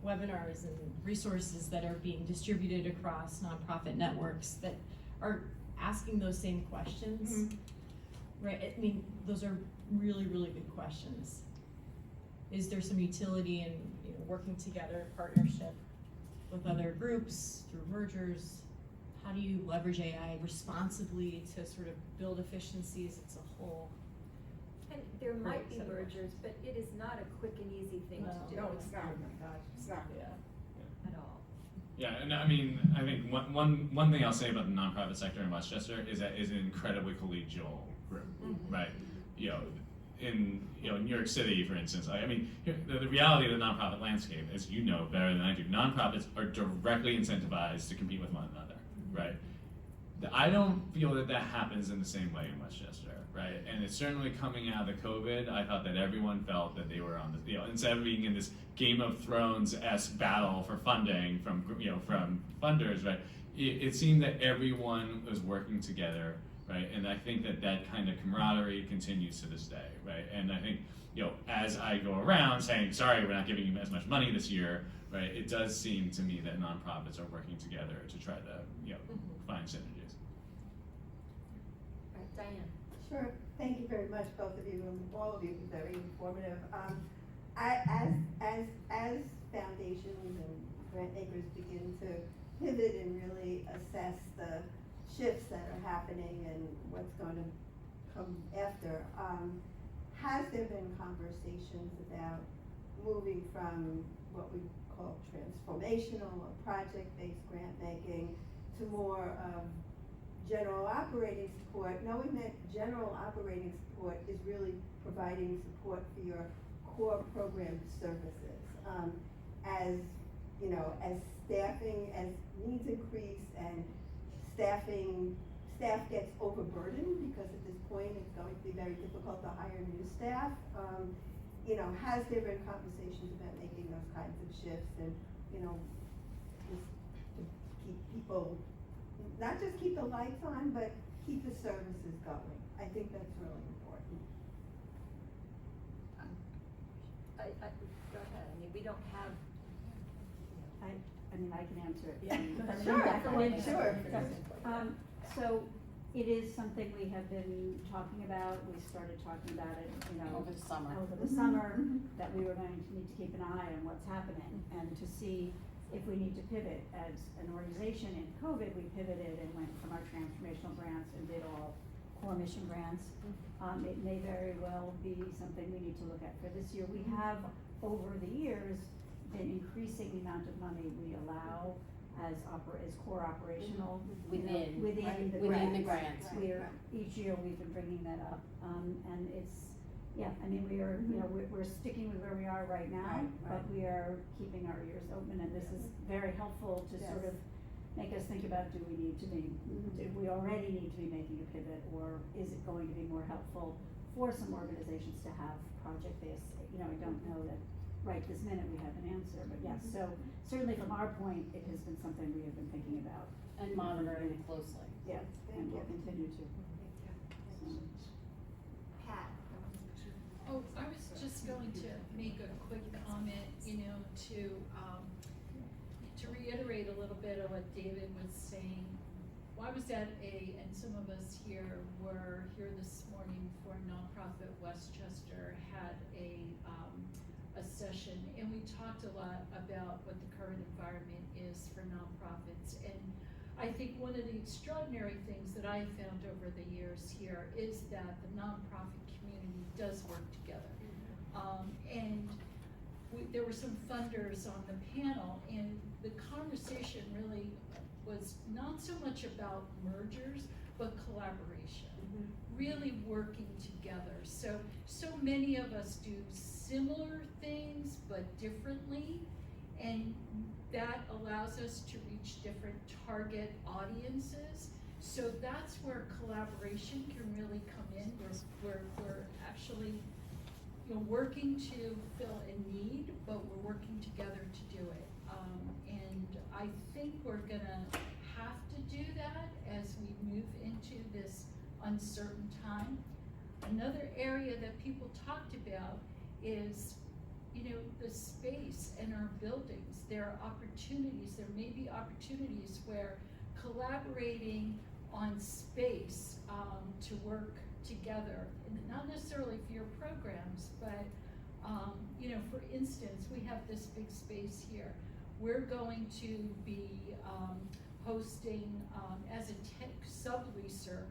webinars and resources that are being distributed across nonprofit networks that are asking those same questions. Right, I mean, those are really, really good questions. Is there some utility in, working together, partnership with other groups through mergers? How do you leverage AI responsibly to sort of build efficiencies? It's a whole. And there might be set of mergers, but it is not a quick and easy thing to do. No, it's not. It's not. Yeah. At all. Yeah, and I mean, I think one thing I'll say about the nonprofit sector in Westchester is that it's an incredibly collegial group, right? In New York City, for instance, I mean, the reality of the nonprofit landscape, as you know better than I do, nonprofits are directly incentivized to compete with one another, right? I don't feel that happens in the same way in Westchester, right? And it's certainly coming out of the COVID, I thought that everyone felt that they were on the, instead of being in this Game of Thrones-esque battle for funding from funders, right? It seemed that everyone was working together, right? And I think that kind of camaraderie continues to this day, right? And I think, as I go around saying, sorry, we're not giving you as much money this year, right? It does seem to me that nonprofits are working together to try to, find synergies. Right, Diane. Sure. Thank you very much, both of you, and all of you. Very informative. As foundations and grant makers begin to pivot and really assess the shifts that are happening and what's going to come after, has there been conversations about moving from what we call transformational or project-based grant making to more of general operating support, knowing that general operating support is really providing support for your core program services. As staffing, as needs increase and staff gets overburdened, because at this point it's going to be very difficult to hire new staff. Has there been conversations about making those kinds of shifts and, just to keep people, not just keep the lights on, but keep the services going? I think that's really important. Go ahead. I mean, we don't have. I mean, I can answer it. Yeah. Sure. So it is something we have been talking about. We started talking about it, Over the summer. that we were going to need to keep an eye on what's happening and to see if we need to pivot. As an organization in COVID, we pivoted and went from our transformational grants and did all core mission grants. It may very well be something we need to look at for this year. We have, over the years, been increasing the amount of money we allow as core operational. Within the grants. Each year we've been bringing that up, and it's, we are, we're sticking with where we are right now, but we are keeping our ears open, and this is very helpful to sort of make us think about, do we already need to be making a pivot, or is it going to be more helpful for some organizations to have project-based, I don't know that right this minute we have an answer, but yes, so certainly from our point, it has been something we have been thinking about. And monitoring it closely. Yeah, and we'll continue to. Pat. Oh, I was just going to make a quick comment, to reiterate a little bit of what David was saying. Well, I was at and some of us here were here this morning for Nonprofit Westchester, had a session, and we talked a lot about what the current environment is for nonprofits. And I think one of the extraordinary things that I found over the years here is that the nonprofit community does work together. There were some funders on the panel, and the conversation really was not so much about mergers, but collaboration, really working together. So many of us do similar things, but differently, and that allows us to reach different target audiences. So that's where collaboration can really come in. We're actually working to fill a need, but we're working together to do it. And I think we're gonna have do that as we move into this uncertain time. Another area that people talked about is, the space in our buildings. There are opportunities, there may be opportunities where collaborating on space to work together, and not necessarily for your programs, but for instance, we have this big space here. We're going to be hosting as a tech sub-leaser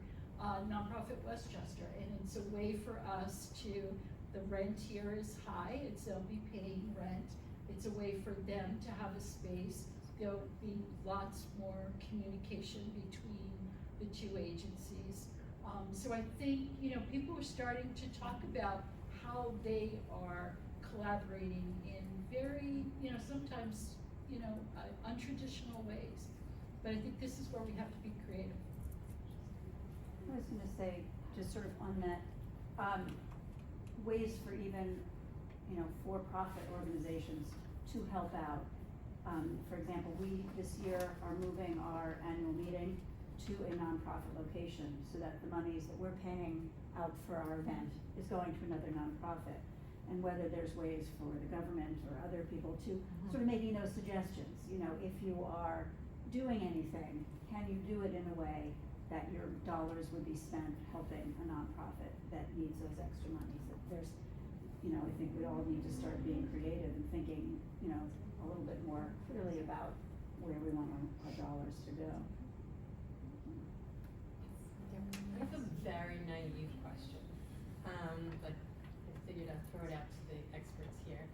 nonprofit Westchester, and it's a way for us to, the rent here is high, they'll be paying rent. It's a way for them to have a space. There'll be lots more communication between the two agencies. So I think, people are starting to talk about how they are collaborating in very, sometimes, untraditional ways. But I think this is where we have to be creative. I was gonna say, just sort of on that, ways for even, for-profit organizations to help out. For example, we this year are moving our annual meeting to a nonprofit location so that the monies that we're paying out for our event is going to another nonprofit. And whether there's ways for the government or other people to sort of making those suggestions, if you are doing anything, can you do it in a way that your dollars would be spent helping a nonprofit that needs those extra monies? That there's, I think we all need to start being creative and thinking, a little bit more clearly about where we want our dollars to go. I have a very naive question, but I figured I'd throw it out to the experts here.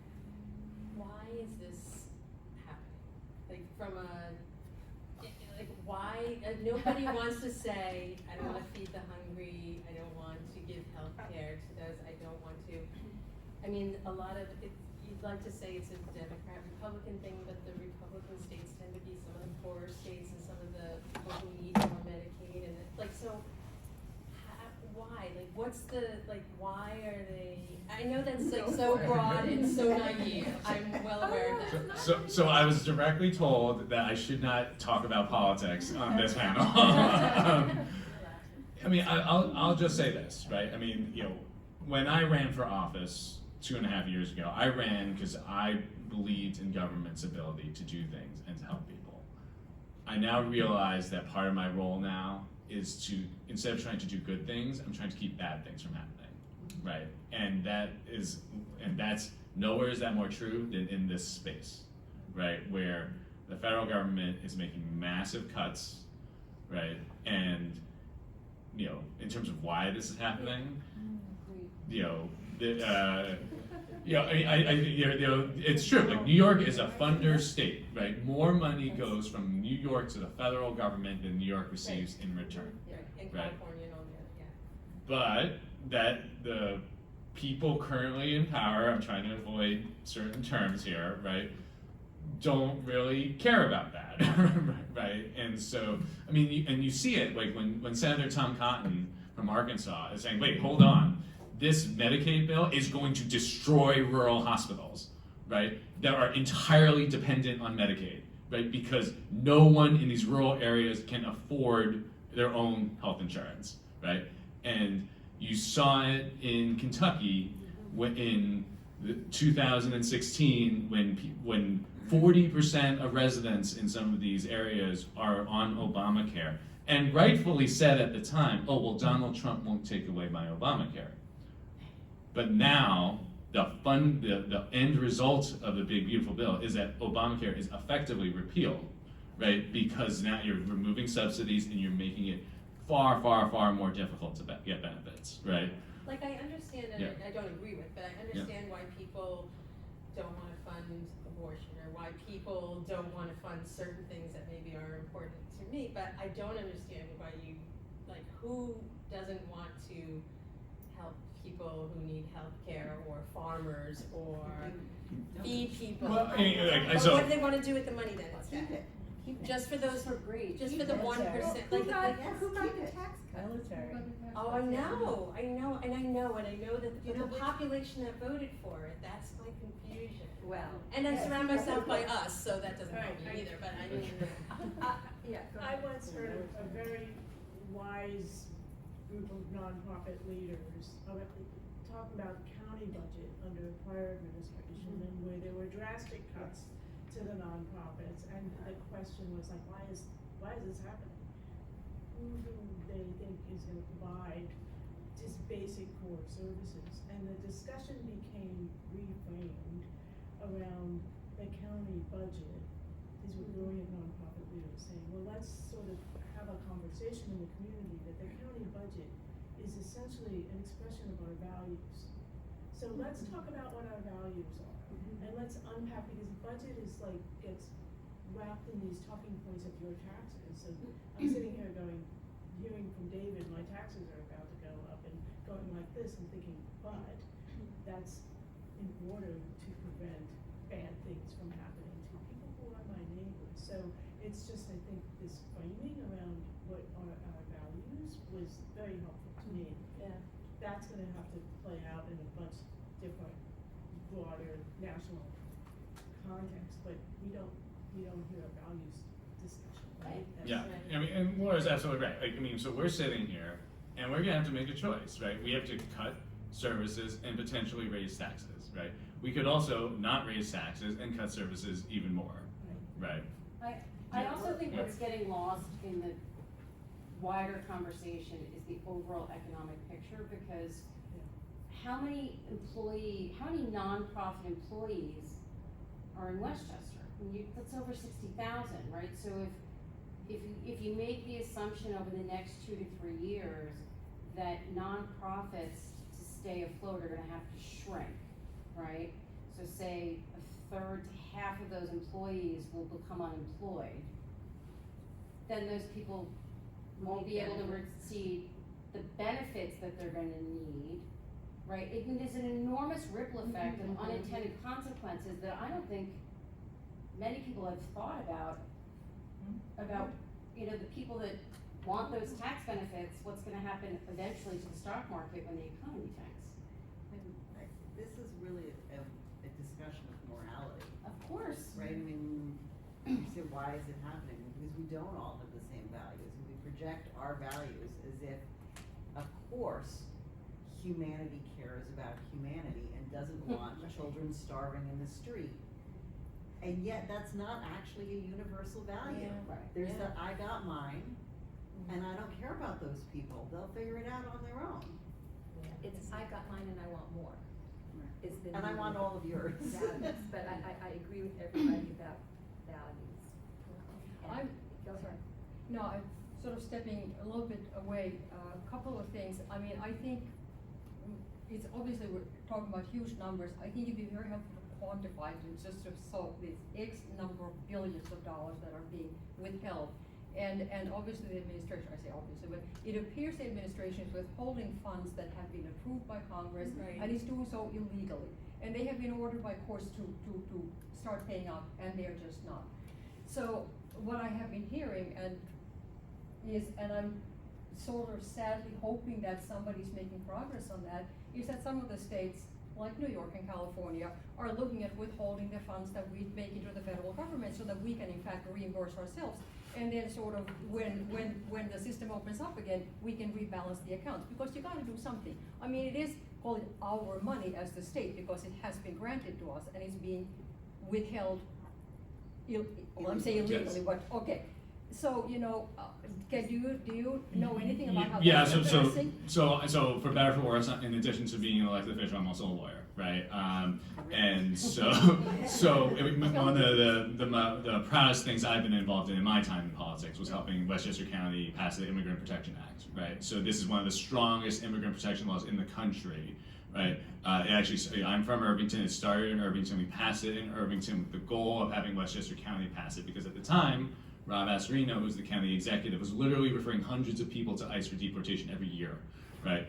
Why is this happening? Why? Nobody wants to say, I don't want to feed the hungry, I don't want to give health care to those, I don't want to. I mean, a lot of it, you'd like to say it's a Democrat-Republican thing, but the Republican states tend to be some of the poorer states and some of the people who need more Medicaid, and why? What's the, why are they, I know that's so broad and so naive, I'm well aware of that. So I was directly told that I should not talk about politics on this panel. I'll just say this, right? When I ran for office 2.5 years ago, I ran because I believed in government's ability to do things and to help people. I now realize that part of my role now is to, instead of trying to do good things, I'm trying to keep bad things from happening, right? And that's nowhere is that more true than in this space, right? Where the federal government is making massive cuts, right? And, in terms of why this is happening, it's true. New York is a funder state, right? More money goes from New York to the federal government than New York receives in return. Yeah, in right? California and all that, yeah. But that the people currently in power, I'm trying to avoid certain terms here, right, don't really care about that, right? And so, and you see it, when Senator Tom Cotton from Arkansas is saying, wait, hold on, this Medicaid bill is going to destroy rural hospitals, right, that are entirely dependent on Medicaid, right, because no one in these rural areas can afford their own health insurance, right? And you saw it in Kentucky in 2016 when 40% of residents in some of these areas are on Obamacare, and rightfully said at the time, oh, well, Donald Trump won't take away my Obamacare. But now, the end result of the big beautiful bill is that Obamacare is effectively repealed, right? Because now you're removing subsidies and you're making it far, far, far more difficult to get benefits, right? I understand, and Yeah. I don't agree with, but I understand why people don't want to fund abortion, or why people don't want to fund certain things that maybe are important to me, but I don't understand why who doesn't want to help people who need health care, or farmers, or feed people. Well, What do they want to do with the money then instead? keep it. Just for those, great. just for the 1%, Who like, got, yes, who got keep the it. tax cut? Military. oh, I know, and I know that, you know, the population that voted for it, that's my confusion. Well. And I Yes. surround myself by us, so that doesn't help Right, me either, but I mean. Yeah, go I ahead. once heard a very wise group of nonprofit leaders talk about county budget under prior administration and where there were drastic cuts to the nonprofits, and the question was like, why is this happening? Who do they think is gonna provide just basic core services? And the discussion became reframed around the county budget. These were brilliant nonprofit leaders saying, well, let's sort of have a conversation in the community that the county budget is essentially an expression of our values. So let's talk about what our values are, and let's unpack, because budget is like, gets wrapped in these talking points of your taxes. So I'm sitting here going, hearing from David, my taxes are about to go up, and going like this, and thinking, but that's in order to prevent bad things from happening to people who are my neighbors. So it's just, I think, this framing around what are our values was very helpful to me. Yeah. That's gonna have to play out in a much different, broader national context, but we don't hear a values discussion, right? Yeah, Right. I mean, and Laura's absolutely right. Like, I mean, so we're sitting here, and we're gonna have to make a choice, right? We have to cut services and potentially raise taxes, right? We could also not raise taxes and cut services even more, right? I also think what's getting lost in the wider conversation is the overall economic picture, because how many nonprofit employees are in Westchester? I mean, that's over 60,000, right? So if you make the assumption over the next 2 to 3 years that nonprofits to stay afloat are gonna have to shrink, right? So say a third to half of those employees will become unemployed, then those people won't be able to receive the benefits that they're gonna need, right? I mean, there's an enormous ripple effect of unintended consequences that I don't think many people have thought about, you know, the people that want those tax benefits, what's gonna happen eventually to the stock market when the economy tanks. This is really a discussion of morality, Of course. right? I mean, you say, why is it happening? Because we don't all have the same values, and we project our values as if, of course, humanity cares about humanity and doesn't want children starving in the street. And yet, that's not actually a universal value. Yeah. Right. There's Yeah. the, I got mine, and I don't care about those people. They'll figure it out on their own. It's, I got mine and I want more, is the. And I new want all of yours. values, but I agree with everybody about values. I'm, Go ahead. no, I'm sort of stepping a little bit away, a couple of things. I mean, I think it's obviously we're talking about huge numbers. I think it'd be very helpful to quantify it and just to solve this X number of billions of dollars that are being withheld. And obviously the administration, I say obviously, but it appears the administration is withholding funds that have been approved by Congress Right. and is doing so illegally. And they have been ordered by courts to start paying up, and they're just not. So what I have been hearing and I'm sort of sadly hoping that somebody's making progress on that, is that some of the states, like New York and California, are looking at withholding the funds that we make into the federal government so that we can in fact reimburse ourselves. And then sort of when the system opens up again, we can rebalance the accounts, because you gotta do something. I mean, it is called our money as the state because it has been granted to us and it's being withheld well, I'm saying illegally, but, okay. So, you know, do you know anything about how Yeah, that's addressing? so for better or for worse, in addition to being an elected official, I'm also a lawyer, right? And so one of the proudest things I've been involved in my time in politics was helping Westchester County pass the Immigrant Protection Act, right? So this is one of the strongest immigrant protection laws in the country, right? I'm from Irvington. It started in Irvington. We passed it in Irvington with the goal of having Westchester County pass it, because at the time, Rob Astorino, who's the county executive, was literally referring hundreds of people to ICE for deportation every year, right?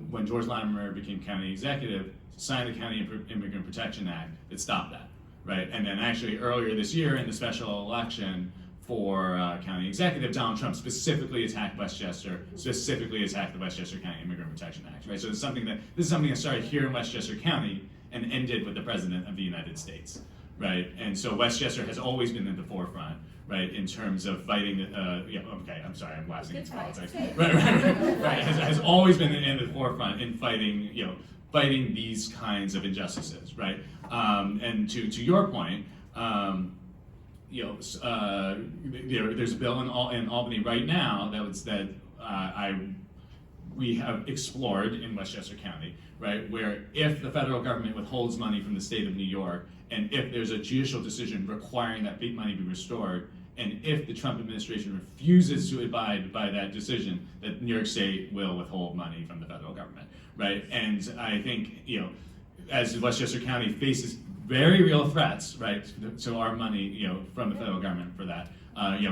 When George Latimer became county executive, signed the County Immigrant Protection Act, it stopped that, right? And then actually earlier this year in the special election for county executive, Donald Trump specifically attacked Westchester, specifically attacked the Westchester County Immigrant Protection Act, right? So this is something that started here in Westchester County and ended with the President of the United States, right? And so Westchester has always been at the forefront, right, in terms of fighting, I'm sorry, I'm lapsing into politics. Right, has always been in the forefront in fighting, fighting these kinds of injustices, right? And to your point, there's a bill in Albany right now we have explored in Westchester County, right, where if the federal government withholds money from the state of New York, and if there's a judicial decision requiring that money be restored, and if the Trump administration refuses to abide by that decision, that New York State will withhold money from the federal government, right? And I think, as Westchester County faces very real threats, right, to our money, from the federal government for that.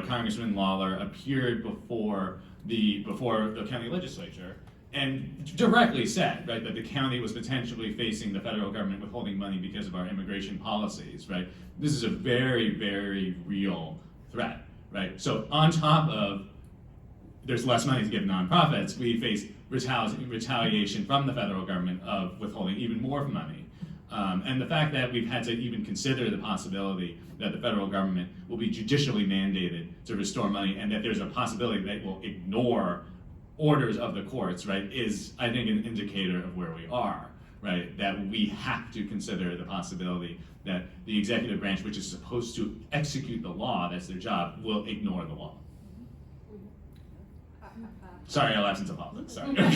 Congressman Lawler appeared before the county legislature and directly said, right, that the county was potentially facing the federal government withholding money because of our immigration policies, right? This is a very, very real threat, right? So on top of there's less money to give nonprofits, we face retaliation from the federal government of withholding even more money. And the fact that we've had to even consider the possibility that the federal government will be judicially mandated to restore money, and that there's a possibility that it will ignore orders of the courts, right, is, I think, an indicator of where we are, right? That we have to consider the possibility that the executive branch, which is supposed to execute the law, that's their job, will ignore the law. Sorry, I lapsed into politics, sorry. Okay,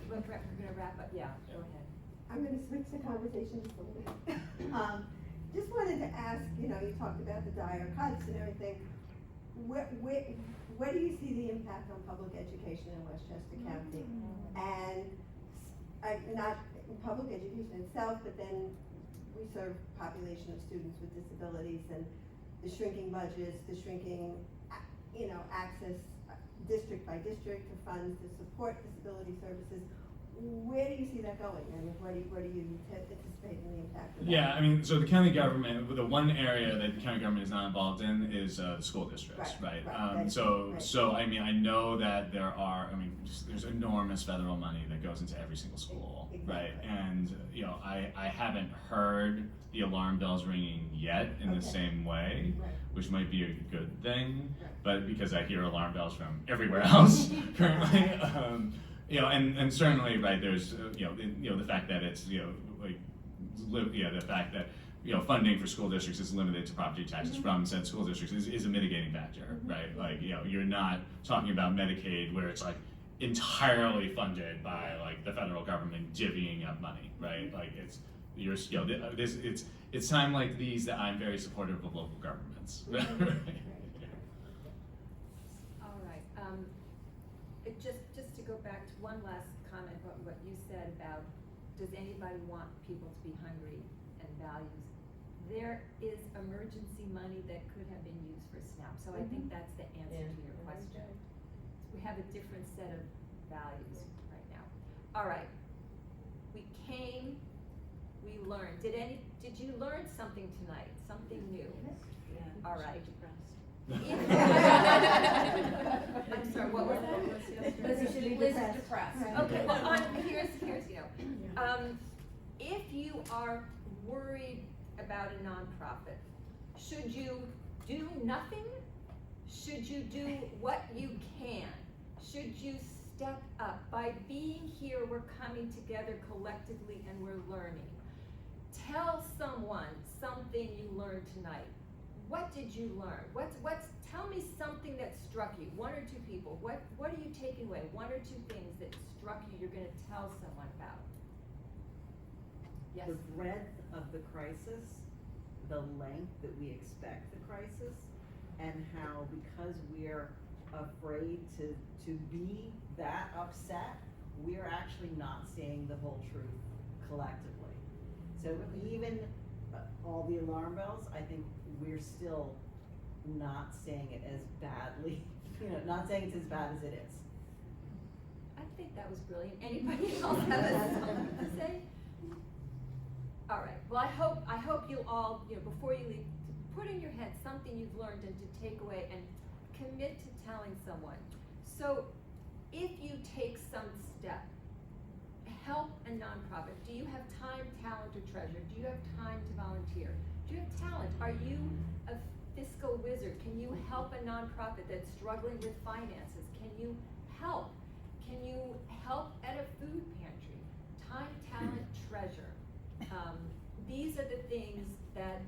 we're gonna wrap up, yeah, go ahead. I'm gonna switch the conversation just a little bit. Just wanted to ask, you talked about the dire cuts and everything. Where do you see the impact on public education in Westchester County? And not in public education itself, but then we serve population of students with disabilities, and the shrinking budgets, the shrinking, access district by district to funds to support disability services. Where do you see that going, and where do you anticipate the impact of that? Yeah, I mean, so the county government, the one area that the county government is not involved in is the school districts, right? So I mean, I know that there's enormous federal money that goes into every single school, right? And I haven't heard the alarm bells ringing yet in the same way, which might be a good thing, but because I hear alarm bells from everywhere else currently. And certainly, right, there's, the fact that it's, the fact that, funding for school districts is limited to property taxes from said school districts is a mitigating factor, right? Like, you're not talking about Medicaid where it's like entirely funded by like the federal government divvying up money, right? Like it's time like these that I'm very supportive of local governments. All right, just to go back to one last comment about what you said about, does anybody want people to be hungry and values? There is emergency money that could have been used for SNAP, so I think that's the answer to your question. We have a different set of values right now. All right, we came, we learned. Did you learn something tonight? Something new? Yeah. All right. I'm sorry, what was that? Liz is depressed. Okay, well, here's if you are worried about a nonprofit, should you do nothing? Should you do what you can? Should you step up? By being here, we're coming together collectively and we're learning. Tell someone something you learned tonight. What did you learn? Tell me something that struck you. One or two people. What are you taking away? One or two things that struck you you're going to tell someone about. Yes. The breadth of the crisis, the length that we expect the crisis, and how because we're afraid to be that upset, we're actually not seeing the whole truth collectively. So even all the alarm bells, I think we're still not saying it as badly, not saying it's as bad as it is. I think that was brilliant. Anybody else have something to say? All right, well, I hope you'll all, before you leave, to put in your head something you've learned and to take away and commit to telling someone. So, if you take some step, help a nonprofit. Do you have time, talent, or treasure? Do you have time to volunteer? Do you have talent? Are you a fiscal wizard? Can you help a nonprofit that's struggling with finances? Can you help? Can you help at a food pantry? Time, talent, treasure. These are the things that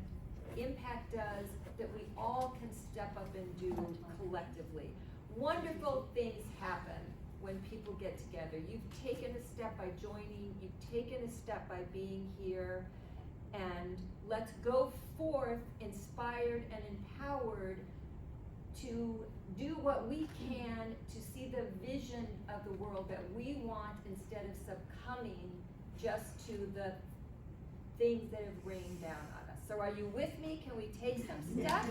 impact us, that we all can step up and do collectively. Wonderful things happen when people get together. You've taken a step by joining, you've taken a step by being here, and let's go forth inspired and empowered to do what we can to see the vision of the world that we want, instead of succumbing just to the things that have rained down on us. So are you with me? Can we take some steps?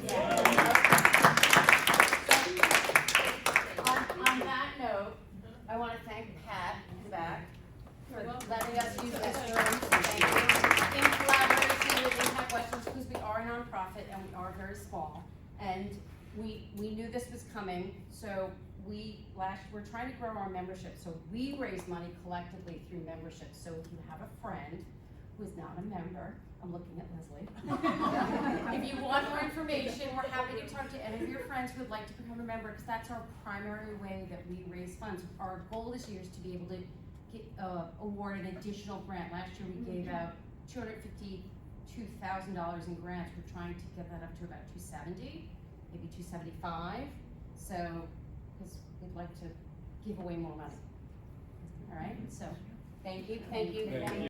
On that note, I want to thank Pat in the back for letting us use this room. Thank you. In collaboration with Impact Westchester, because we are a nonprofit and we are very small. And we knew this was coming, so we're trying to grow our membership. So we raise money collectively through membership. So if you have a friend who's not a member, I'm looking at Leslie. If you want more information, we're happy to talk to any of your friends who would like to become a member, because that's our primary way that we raise funds. Our goal this year is to be able to get, award an additional grant. Last year we gave out $252,000 in grants. We're trying to get that up to about 270, maybe 275. So, because we'd like to give away more money. All right, so thank you.